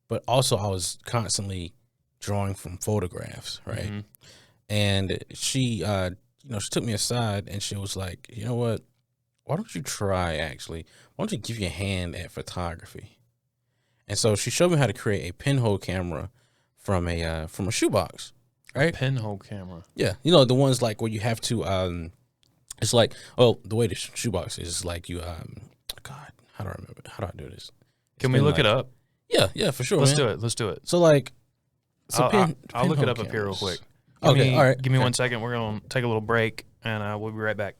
but also I was constantly drawing from photographs, right? And she she took me aside and she was like, you know what? Why don't you try why don't you give your hand at photography? And so she showed me how to create a pinhole camera from a shoebox, right? A pinhole camera. Yeah. The ones like where you have to, it's like, the way the shoebox is like you, God, how do I remember? How do I do this? Can we look it up? Yeah, for sure. Let's do it. So like, I'll look it up here real quick. All right. Give me 1 second. We're going to take a little break, and we'll be right back.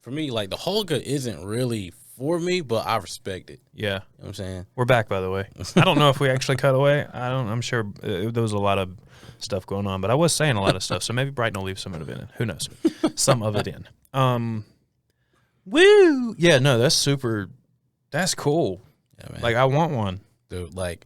For me, like, the Holga isn't really for me, but I respect it. Yeah. You know what I'm saying? We're back, by the way. I don't know if we actually cut away. I'm sure there was a lot of stuff going on, but I was saying a lot of stuff, so maybe Brighton will leave some of it in. Who knows? Some of it in. Woo! Yeah, no, that's super. That's cool. Yeah, man. Like, I want one, dude. Like,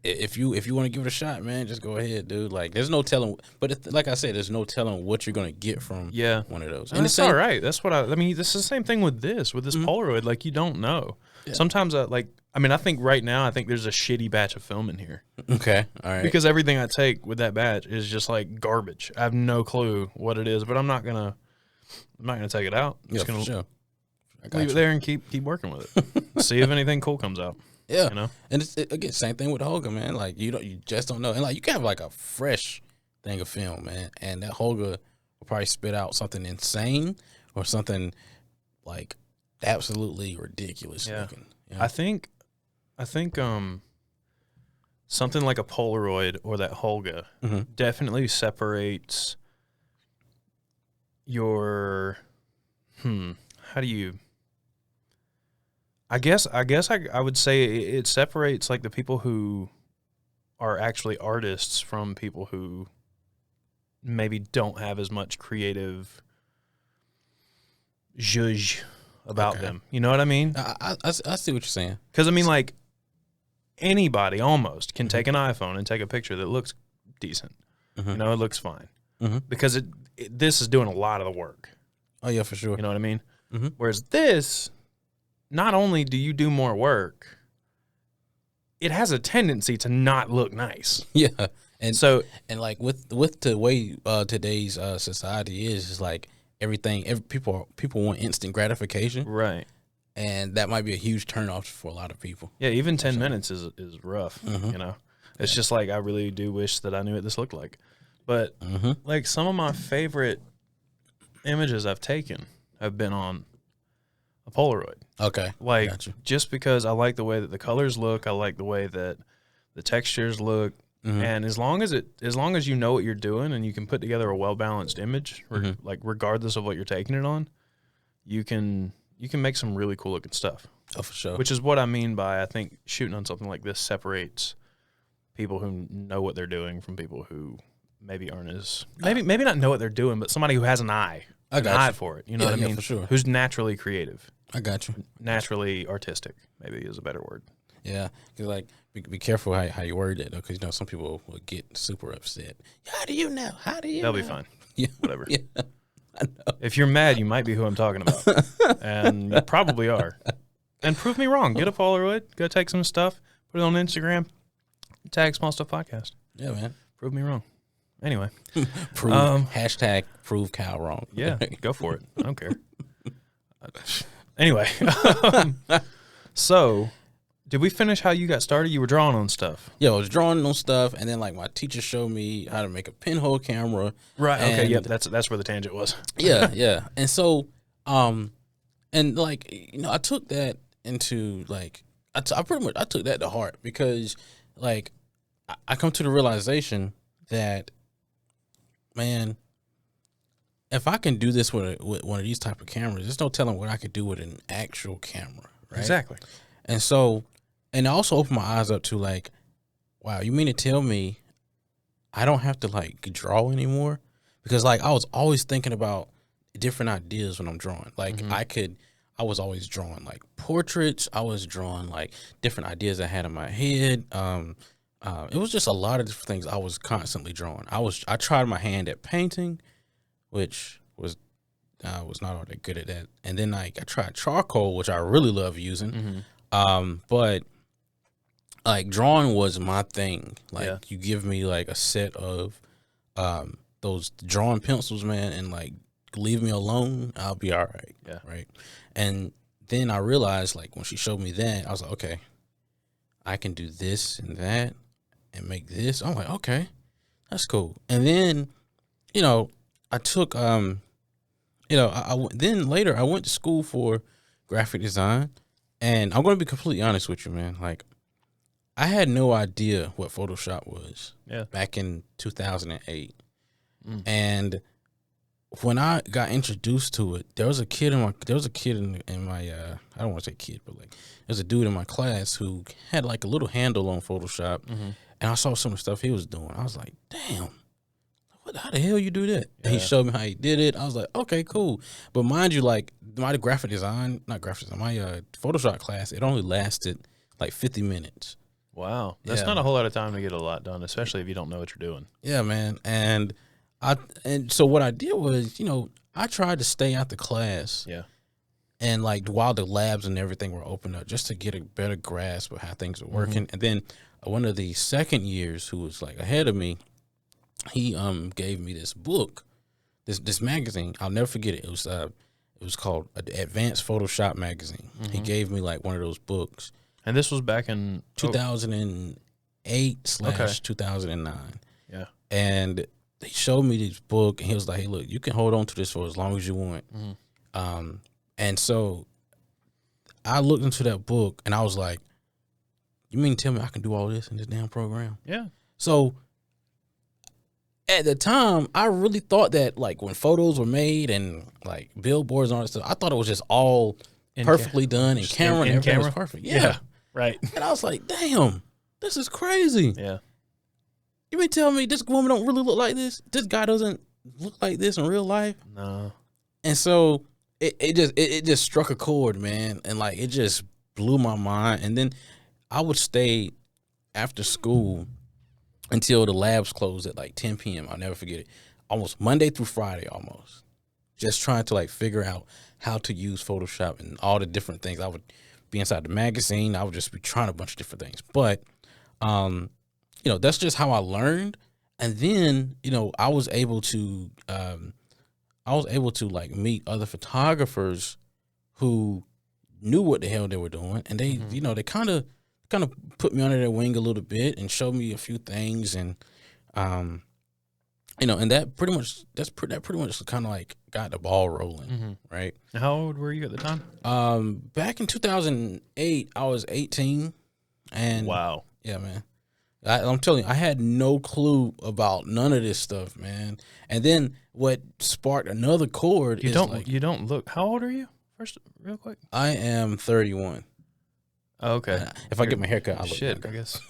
if you want to give it a shot, man, just go ahead, dude. Like, there's no telling. But like I said, there's no telling what you're gonna get from one of those. And it's all right. That's what I mean. This is the same thing with this Polaroid. Like, you don't know. Yeah. Sometimes I think right now I think there's a shitty batch of film in here. Okay, all right. Because everything I take with that batch is just like garbage. I have no clue what it is, but I'm not gonna take it out. I'm just gonna leave it there and keep working with it. See if anything cool comes out. Yeah, you know. and again, same thing with Holga, man. Like you just don't know, and like you can have like a fresh thing of film, man, and that Holga will probably spit out something insane or something like absolutely ridiculous looking. You know? I think something like a Polaroid or that Holga definitely separates your how do you I guess I would say it separates like the people who are actually artists from people who maybe don't have as much creative zhuzh about them. You know what I mean? I see what you're saying. Because I mean, like, anybody almost can take an iPhone and take a picture that looks decent. You know, it looks fine because this is doing a lot of the work. Oh yeah, for sure. You know what I mean? Whereas this, not only do you do more work, it has a tendency to not look nice. Yeah, and so like with the way today's society is like people want instant gratification, right? And that might be a huge turnoff for a lot of people. Yeah, even 10 minutes is rough. You know, it's just like I really do wish that I knew what this looked like. But like some of my favorite images I've taken have been on a Polaroid. Okay, like gotcha. Just because I like the way that the colors look, I like the way that the textures look, and as long as you know what you're doing and you can put together a well balanced image, like regardless of what you're taking it on, you can make some really cool looking stuff. Oh, for sure. Which is what I mean by I think shooting on something like this separates people who know what they're doing from people who maybe aren't as maybe not know what they're doing, but somebody who has an eye for it. You know what I mean? For sure. Who's naturally creative. I got you. Naturally artistic, maybe is a better word. Yeah, because like be careful how you word it, because some people will get super upset. How do you know? How do you? They'll know? be fine. Yeah, whatever. Yeah, I know. If you're mad, you might be who I'm talking about, and you probably are. And prove me wrong. Get a Polaroid, go take some stuff, put it on Instagram, tag Small Stuff Podcast. Yeah, man. Prove me wrong. Anyway, hashtag prove Kyle wrong. Yeah, go for it. I don't care. Anyway, so did we finish how you got started? You were drawing on stuff. Yeah, I was drawing on stuff, and then like my teacher showed me how to make a pinhole camera. Right. Okay. Yep. That's where the tangent was. Yeah. And so, and like I took that into like I took that to heart, because like I come to the realization that, man, if I can do this with one of these type of cameras, there's no telling what I could do with an actual camera, right? Exactly. And so, and it also opened my eyes up to like, wow, you mean to tell me I don't have to like draw anymore? Because like I was always thinking about different ideas when I'm drawing. Like I was always drawing like portraits. I was drawing like different ideas I had in my head. It was just a lot of different things I was constantly drawing. I tried my hand at painting, which was not all that good at that. And then like I tried charcoal, which I really love using. But like drawing was my thing. Like you give me like a set of those drawing pencils, man, and like leave me alone, I'll be all right. Yeah. Right. And then I realized, like, when she showed me that, I was like, okay, I can do this and that and make this. I'm like, okay, that's cool. And then, I took, then later I went to school for graphic design, and I'm going to be completely honest with you, man. Like, I had no idea what Photoshop was back in 2008. And when I got introduced to it, there was a kid in my I don't want to say kid, but like there's a dude in my class who had like a little handle on Photoshop, and I saw some of the stuff he was doing. I was like, damn, how the hell you do that? And he showed me how he did it. I was like, okay, cool. But mind you, like my my Photoshop class, it only lasted like 50 minutes. Wow. That's not a whole lot of time to get a lot done, especially if you don't know what you're doing. Yeah, man. And so what I did was, I tried to stay out the class. Yeah. And like while the labs and everything were open up, just to get a better grasp of how things are working. And then one of the second years who was like ahead of me, he gave me this book, this magazine. I'll never forget it. It was called Advanced Photoshop Magazine. He gave me like one of those books. And this was back in 2008/2009. Yeah. And he showed me this book, and he was like, "Hey, look, you can hold on to this for as long as you want." And so I looked into that book, and I was like, "You mean to tell me I can do all this in this damn program?" Yeah. So at the time, I really thought that, like, when photos were made and like billboards and all that stuff, I thought it was just all perfectly done and camera and everything was perfect. Yeah. Right. And I was like, "Damn, this is crazy." Yeah. You mean tell me this woman don't really look like this? This guy doesn't look like this in real life? No. And so it just struck a chord, man, and like it just blew my mind. And then I would stay after school until the labs closed at like 10 p.m. I'll never forget it. Almost Monday through Friday, almost just trying to like figure out how to use Photoshop and all the different things. I would be inside the magazine. I would just be trying a bunch of different things, but that's just how I learned. And then, I was able to like meet other photographers who knew what the hell they were doing. And they, they kind of put me under their wing a little bit and showed me a few things. And, and that pretty much kind of like got the ball rolling. Right. How old were you at the time? Back in 2008, I was 18. And wow. Yeah, man. I'm telling you, I had no clue about none of this stuff, man. And then what sparked another chord you don't look. How old are you? First, real quick. I am 31. Oh, okay. If I get my haircut, I'll look shit. younger. I guess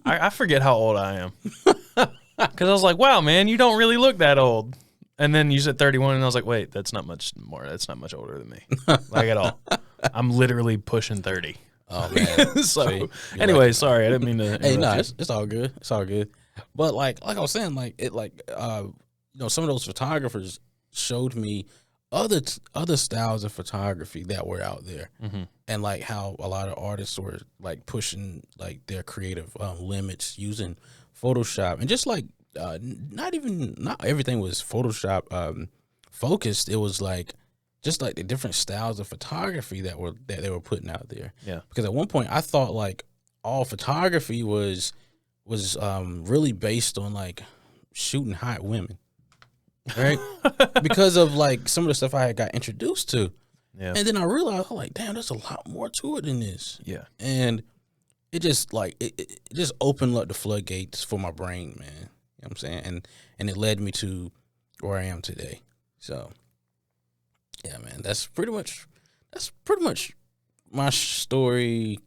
I forget how old I am because I was like, wow, man, you don't really look that old. And then you said 31, and I was like, wait, that's not much more. That's not much older than me, like at all. I'm literally pushing 30. Oh man. So anyway, sorry, I didn't mean to. Hey, no, it's all good. It's all good. But like I was saying, some of those photographers showed me other styles of photography that were out there, and like how a lot of artists were like pushing like their creative limits using Photoshop, and just like not everything was Photoshop focused. It was like just like the different styles of photography that they were putting out there. Yeah. Because at one point I thought like all photography was really based on like shooting hot women. Right? Because of like some of the stuff I had got introduced to. Yeah. And then I realized, I'm like, damn, there's a lot more to it than this. Yeah. And it just like it just opened up the floodgates for my brain, man. You know what I'm saying? And it led me to where I am today. So yeah, man, that's pretty much my story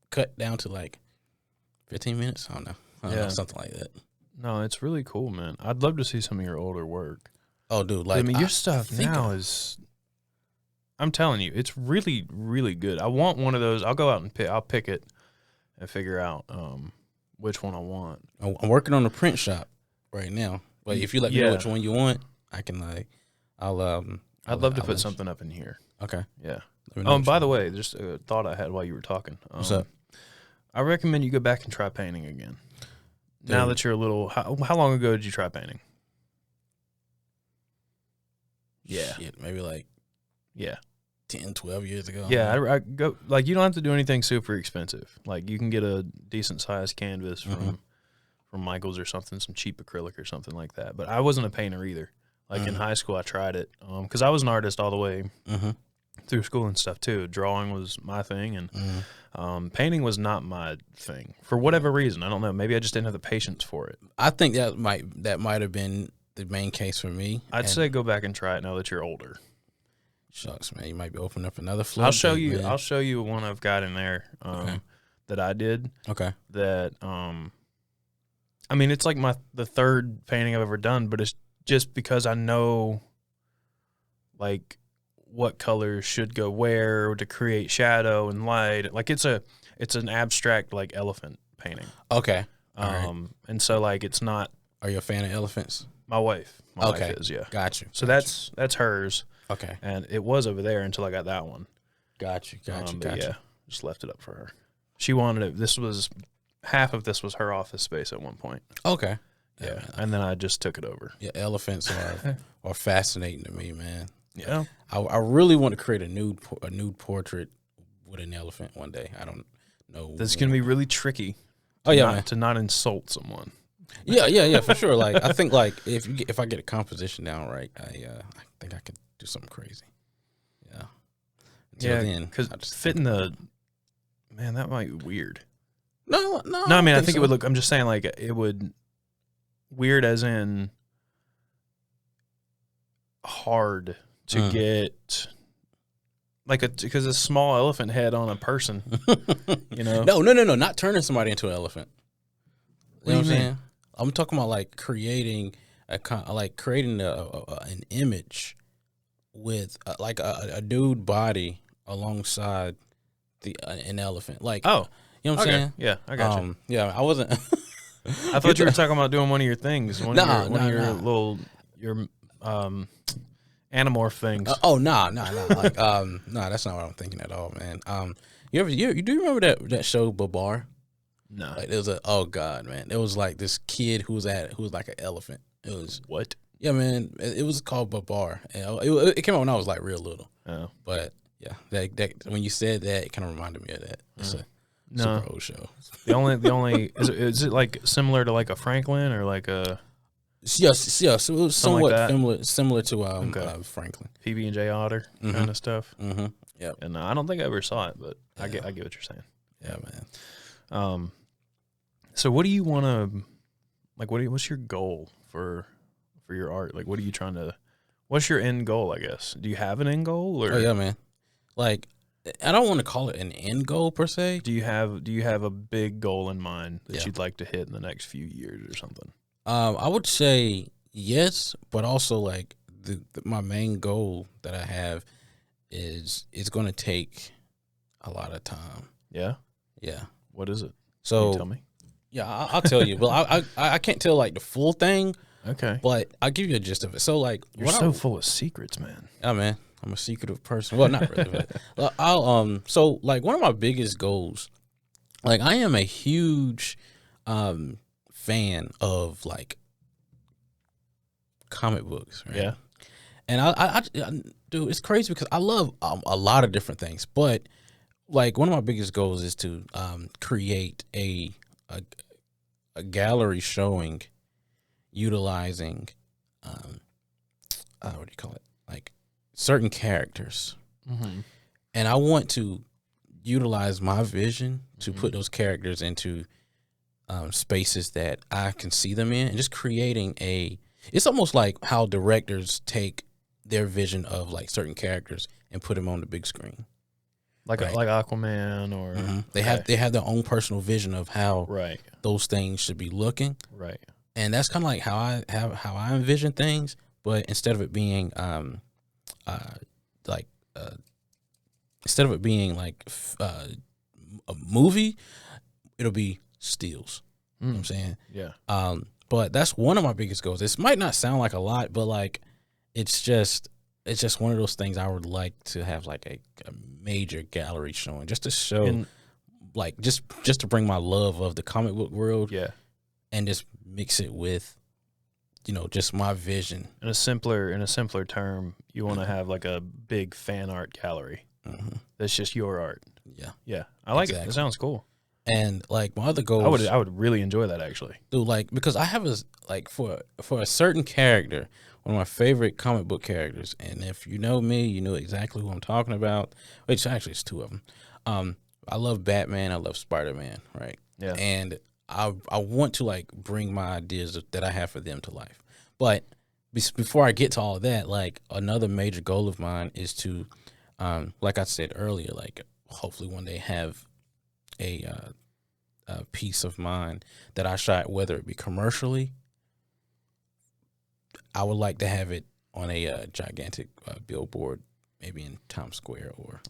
cut down to like 15 minutes. I don't know, something like that. No, it's really cool, man. I'd love to see some of your older work. Oh, dude, like I mean, your stuff now is. I'm telling you, it's really, really good. I want one of those. I'll go out and I'll pick it and figure out which one I want. I'm working on a print shop right now, but if you let me know which one you want, I can like, I'd love to put something up in here. Okay. Yeah. By the way, just a thought I had while you were talking. What's up? I recommend you go back and try painting again. Dude. Now that you're a little, how long ago did you try painting? Yeah. Shit, maybe like 10, 12 years ago. Yeah, I go like you don't have to do anything super expensive. Like you can get a decent sized canvas from Michael's or something, some cheap acrylic or something like that. But I wasn't a painter either. Like in high school, I tried it because I was an artist all the way through school and stuff too. Drawing was my thing, and painting was not my thing for whatever reason. I don't know. Maybe I just didn't have the patience for it. I think that might have been the main case for me. I'd say go back and try it now that you're older. Shucks, man, you might be opening up another flood. I'll show you one I've got in there that I did. Okay. That I mean, it's like the third painting I've ever done, but it's just because I know like what colors should go where to create shadow and light. Like it's an abstract like elephant painting. Okay. And so like it's not. Are you a fan of elephants? My wife is, yeah. Got you. So that's hers. Okay. And it was over there until I got that one. Got you. Yeah, just left it up for her. She wanted it. Half of this was her office space at one point. Okay. Yeah, and then I just took it over. Yeah, elephants are fascinating to me, man. Yeah. I really want to create a nude portrait with an elephant one day. I don't no. That's gonna be really tricky. Oh yeah, not, man. to not insult someone. Yeah, for sure. Like I think like if I get a composition down right, I think I could do something crazy. Yeah. Until then, because I just fitting the man, that might be weird. no. No, I mean I think it would look. I'm just saying like it would weird as in hard to get. Like because a small elephant head on a person, you know. No, not turning somebody into an elephant. You know what I'm saying? I'm talking about like creating an image with like a dude body alongside an elephant. Like, Oh, you know what I'm saying? Yeah, I got you. Yeah, I wasn't. I thought you were talking about doing one of your things, one of your little Animorph things. Nah. Like, nah, that's not what I'm thinking at all, man. You do remember that show Babar? No. Like there was oh god, man. It was like this kid who was like an elephant. It was What? Yeah, man. It was called Babar. And it came out when I was like real little. Oh. But yeah, that when you said that, it kind of reminded me of that. It's a super old show. The only is it like similar to like a Franklin or like a Yes. So it was somewhat like similar to Franklin. PB&J Otter kind of stuff. Mm-hmm. Yeah. And I don't think I ever saw it, but I get what you're saying. Yeah, man. So what do you want to like? What's your goal for your art? Like, what's your end goal? I guess. Do you have an end goal? Or Oh yeah, man. Like, I don't want to call it an end goal per se. do you have a big goal in mind that you'd like to hit in the next few years or something? I would say yes, but also like my main goal that I have is it's going to take a lot of time. Yeah. Yeah. What is it? So Can you tell me. Yeah, I'll tell you. But I can't tell like the full thing. Okay. But I'll give you a gist of it. So like You're so full of secrets, man. Yeah, man. I'm a secretive person. Well, not really. But so like one of my biggest goals, like I am a huge fan of like comic books, right? Yeah. And I dude, it's crazy because I love a lot of different things, but like one of my biggest goals is to create a gallery showing utilizing what do you call it, like certain characters, and I want to utilize my vision to put those characters into spaces that I can see them in, and just creating it's almost like how directors take their vision of like certain characters and put them on the big screen. Like like Aquaman or they have their own personal vision of how those things should be looking. Right. And that's kind of like how I envision things, but instead of it being a movie, it'll be stills. You know what I'm saying? Yeah. But that's one of my biggest goals. This might not sound like a lot, but like it's just one of those things I would like to have like a major gallery showing, just to show like just to bring my love of the comic book world. Yeah. And just mix it with, just my vision. In a simpler term, you want to have like a big fan art gallery. That's just your art. Yeah. Yeah. I like it. It sounds cool. And like my other goals, I would really enjoy that actually. Dude, like because I have for a certain character, one of my favorite comic book characters, and if you know me, you know exactly who I'm talking about. Which actually it's two of them. I love Batman. I love Spider-Man. Right. Yeah. And I want to like bring my ideas that I have for them to life. But before I get to all of that, like another major goal of mine is to, like I said earlier, like hopefully one day have a piece of mine that I shot, whether it be commercially. I would like to have it on a gigantic billboard, maybe in Times Square or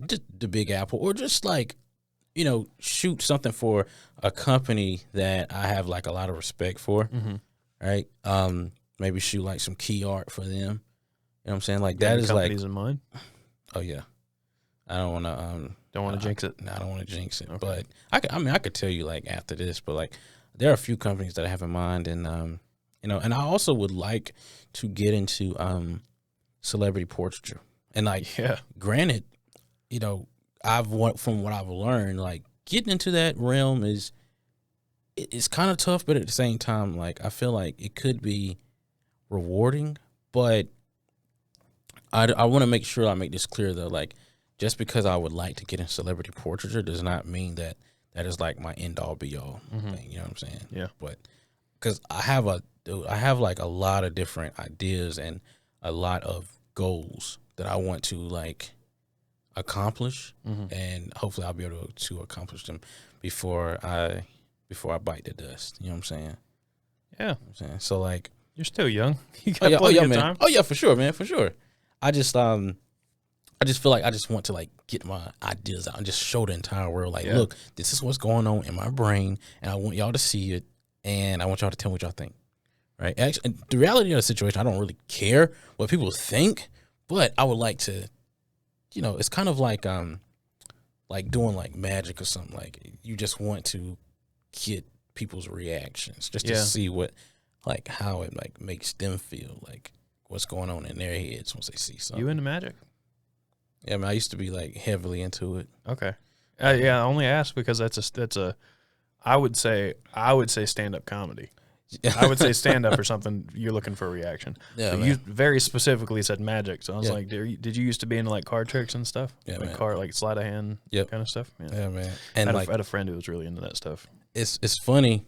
just the Big Apple, or just like shoot something for a company that I have like a lot of respect for, right? Maybe shoot like some key art for them. You know what I'm saying? Like that is like companies in mind. Oh yeah, I don't want to. Don't want to jinx it. No, I don't want to jinx it. Okay. But I could tell you like after this, but like there are a few companies that I have in mind, and and I also would like to get into celebrity portraiture, and like granted, from what I've learned, like getting into that realm it's kind of tough, but at the same time, like I feel like it could be rewarding. But I want to make sure I make this clear though, like just because I would like to get in celebrity portraiture does not mean that is like my end all be all thing. You know what I'm saying? Yeah. But because I have like a lot of different ideas and a lot of goals that I want to like accomplish, and hopefully I'll be able to accomplish them before I bite the dust. You know what I'm saying? Yeah. You know what I'm saying? So like, You're still young. You got plenty of man. time. Oh yeah, for sure, man, for sure. I just feel like I just want to like get my ideas out and just show the entire world, like, look, this is what's going on in my brain, and I want y'all to see it, and I want y'all to tell me what y'all think. Right? Actually, the reality of the situation, I don't really care what people think, but I would like to, you know, it's kind of like doing like magic or something. Like you just want to get people's reactions just to see what, like, how it like makes them feel, like what's going on in their heads once they see something. You into magic? Yeah, I mean, I used to be like heavily into it. Okay. Yeah, I only asked because that's a I would say stand up comedy. I would say stand up or something. You're looking for a reaction. Yeah, but man. you very specifically said magic, so I was like, did you used to be into like card tricks and stuff? Yeah, like man. like sleight of hand kind of stuff. Yeah, man. And I had a friend who was really into that stuff. It's funny.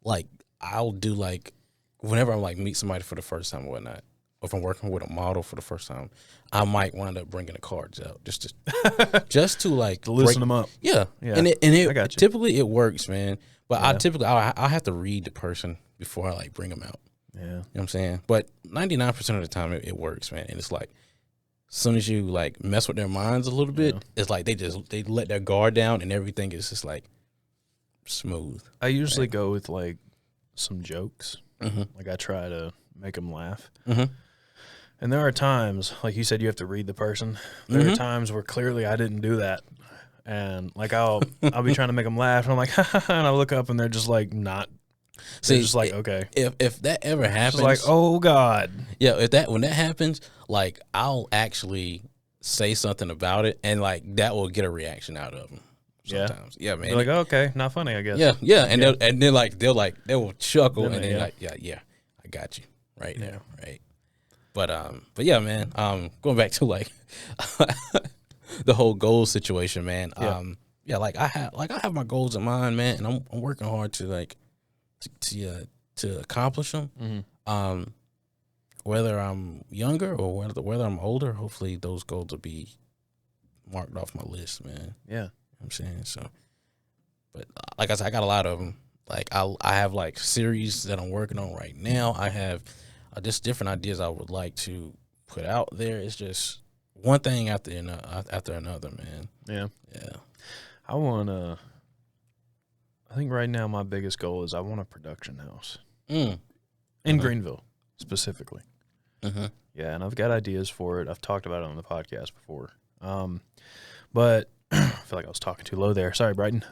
Like I'll do like whenever I like meet somebody for the first time or whatnot, or if I'm working with a model for the first time, I might wind up bringing the cards out just to like to loosen them up. Yeah. And I got you. Typically it works, man. But I have to read the person before I like bring them out. Yeah. You know what I'm saying? But 99% of the time it works, man. And it's like, as soon as you like mess with their minds a little bit, it's like they let their guard down and everything is just like smooth. I usually go with like some jokes. Like I try to make them laugh. And there are times, like you said, you have to read the person. There are times where clearly I didn't do that. And like I'll be trying to make them laugh, and I'm like, and I look up, and they're just like not. They're just like, okay. If that ever happens, it's like, oh God. Yeah, when that happens, like I'll actually say something about it, and like that will get a reaction out of them. Sometimes, yeah, man. They're like, oh, okay, not funny, I guess. Yeah, and they will chuckle, and they're like, yeah, I got you right now, right. But yeah, man. Going back to like the whole goal situation, man. Like I have my goals in mind, man, and I'm working hard to like to accomplish them. Whether I'm younger or whether I'm older, hopefully those goals will be marked off my list, man. Yeah, you know what I'm saying. So, but like I said, I got a lot of them. Like I have like series that I'm working on right now. I have just different ideas I would like to put out there. It's just one thing after another, man. Yeah. I think right now my biggest goal is I want a production house in Greenville specifically. Yeah, and I've got ideas for it. I've talked about it on the podcast before. But I feel like I was talking too low there. Sorry, Brighton.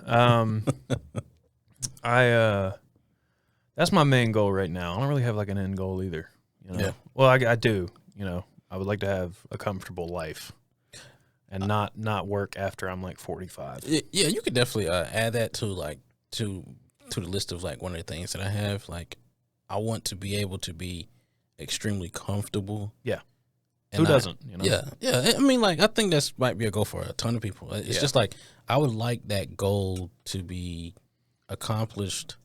That's my main goal right now. I don't really have like an end goal either. You know? Yeah. Well, I do. You know, I would like to have a comfortable life and not work after I'm like 45. Yeah, you could definitely add that to like to the list of like one of the things that I have. Like, I want to be able to be extremely comfortable. Yeah. Who doesn't? You know? Yeah. I mean, like, I think that's might be a goal for a ton of people. It's just like I would like that goal to be accomplished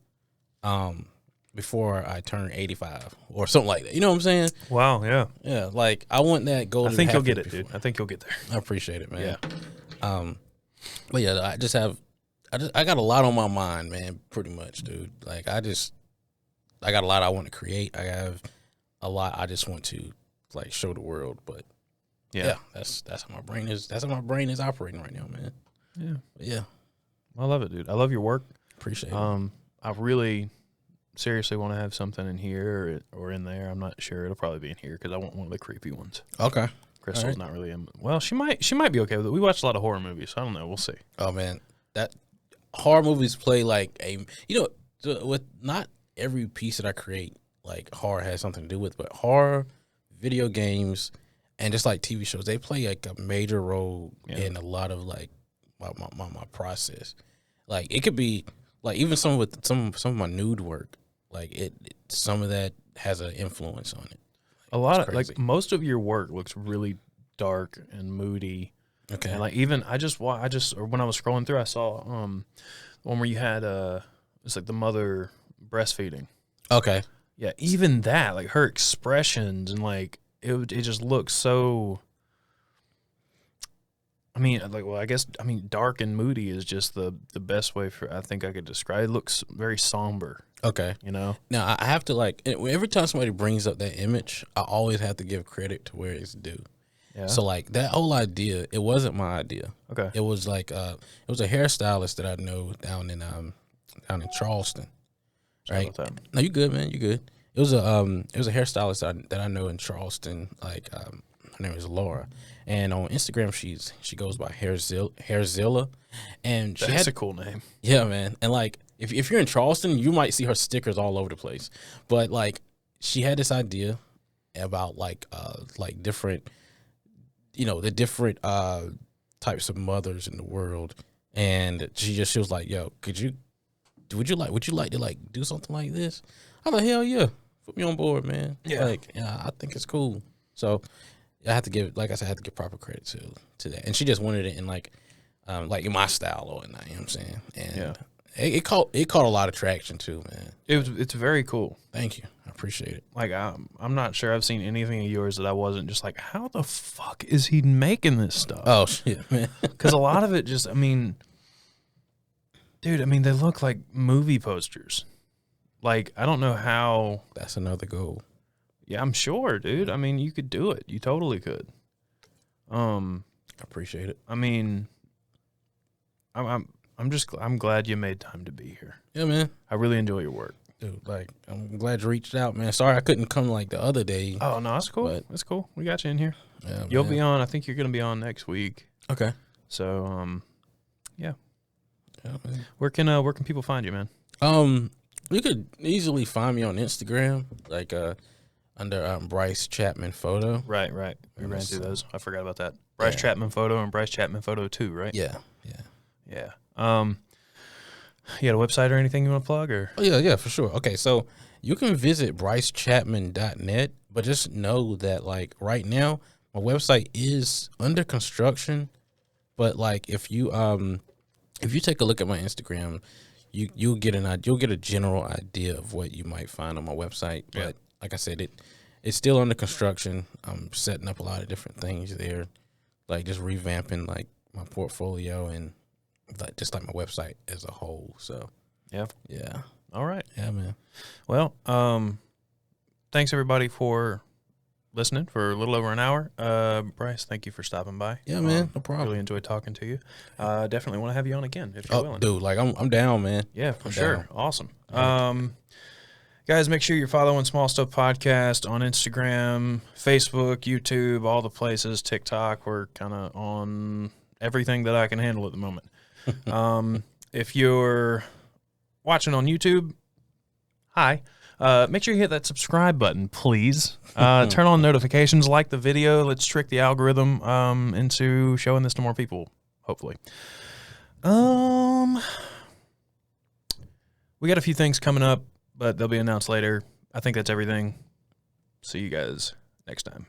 before I turn 85 or something like that. You know what I'm saying? Wow, yeah. Yeah, like I want that goal. I think you'll get it, dude. I think you'll get there. I appreciate it, man. Yeah. But yeah, I got a lot on my mind, man, pretty much, dude. Like I got a lot I want to create. I have a lot I just want to like show the world, but yeah, that's how my brain is. That's how my brain is operating right now, man. Yeah. But yeah. I love it, dude. I love your work. Appreciate it. I really seriously want to have something in here or in there. I'm not sure. It'll probably be in here because I want one of the creepy ones. Okay. Crystal's not really in. Well, she might be okay with it. We watched a lot of horror movies, so I don't know. We'll see. Oh man, that horror movies play like with not every piece that I create like horror has something to do with, but horror, video games, and just like TV shows, they play like a major role Yeah. in a lot of like my process. Like it could be like even some of my nude work, like some of that has an influence on it. A lot It's of crazy. like most of your work looks really dark and moody. Okay. And like even or when I was scrolling through, I saw one where you had it's like the mother breastfeeding. Okay. Yeah, even that, like her expressions and like it just looks so. I mean, like, well, I mean, dark and moody is just the best way for I think I could describe. It looks very somber, Okay. you know. Now I have to like every time somebody brings up that image, I always have to give credit to where it's due. Yeah. So like that whole idea, it wasn't my idea. Okay. It was like it was a hairstylist that I know down in Charleston. Sorry Right? about that. No, you good, man. You good. It was a hairstylist that I know in Charleston. Like her name is Laura, and on Instagram she goes by Hairzilla, and she That's had a cool name. yeah, man. And like if you're in Charleston, you might see her stickers all over the place. But like she had this idea about like different, the different types of mothers in the world, and she was like, "Yo, would you like to like do something like this?" I'm like, "Hell yeah, put me on board, man." Yeah. Like, yeah, I think it's cool. So I have to give, like I said, I have to give proper credit to that. And she just wanted it in like in my style or whatnot, you know what I'm saying? And Yeah. it caught a lot of traction too, man. It's very cool. Thank you, I appreciate it. Like I'm not sure I've seen anything of yours that I wasn't just like, how the fuck is he making this stuff? Oh shit, man. Because a lot of it just, I mean, dude, I mean, they look like movie posters. Like, I don't know how. That's another goal. Yeah, I'm sure, dude. I mean, you could do it. You totally could. I appreciate it. I mean, I'm glad you made time to be here. Yeah, man. I really enjoy your work. Dude, like I'm glad you reached out, man. Sorry I couldn't come like the other day. Oh no, that's cool. But- That's cool. We got you in here. Yeah, You'll man. be on. I think you're gonna be on next week. Okay. So Yeah, man. where can people find you, man? You could easily find me on Instagram, like under Bryce Chapman photo. Right. We ran Yes. through those. I forgot about that. Bryce Yeah. Chapman photo and Bryce Chapman photo 2, right? Yeah. Yeah. You got a website or anything you want to plug or? Oh yeah, for sure. Okay, so you can visit brycechapman.net, but just know that like right now my website is under construction. But like if you take a look at my Instagram, you'll get a general idea of what you might find on my website. But Yeah. like I said, it's still under construction. I'm setting up a lot of different things there, like just revamping like my portfolio and like just like my website as a whole. So Yeah. yeah, All right. yeah, man. Well, thanks everybody for listening for a little over an hour. Bryce, thank you for stopping by. Yeah, man, no problem. Really enjoyed talking to you. Definitely want to have you on again if you're Oh, willing. dude, like I'm down, man. Yeah, for I'm sure. down. Awesome. Guys, make sure you're following Small Stuff Podcast on Instagram, Facebook, YouTube, all the places, TikTok. We're kind of on everything that I can handle at the moment. If you're watching on YouTube, hi. Make sure you hit that subscribe button, please. Turn on notifications, like the video. Let's trick the algorithm into showing this to more people, hopefully. We got a few things coming up, but they'll be announced later. I think that's everything. See you guys next time.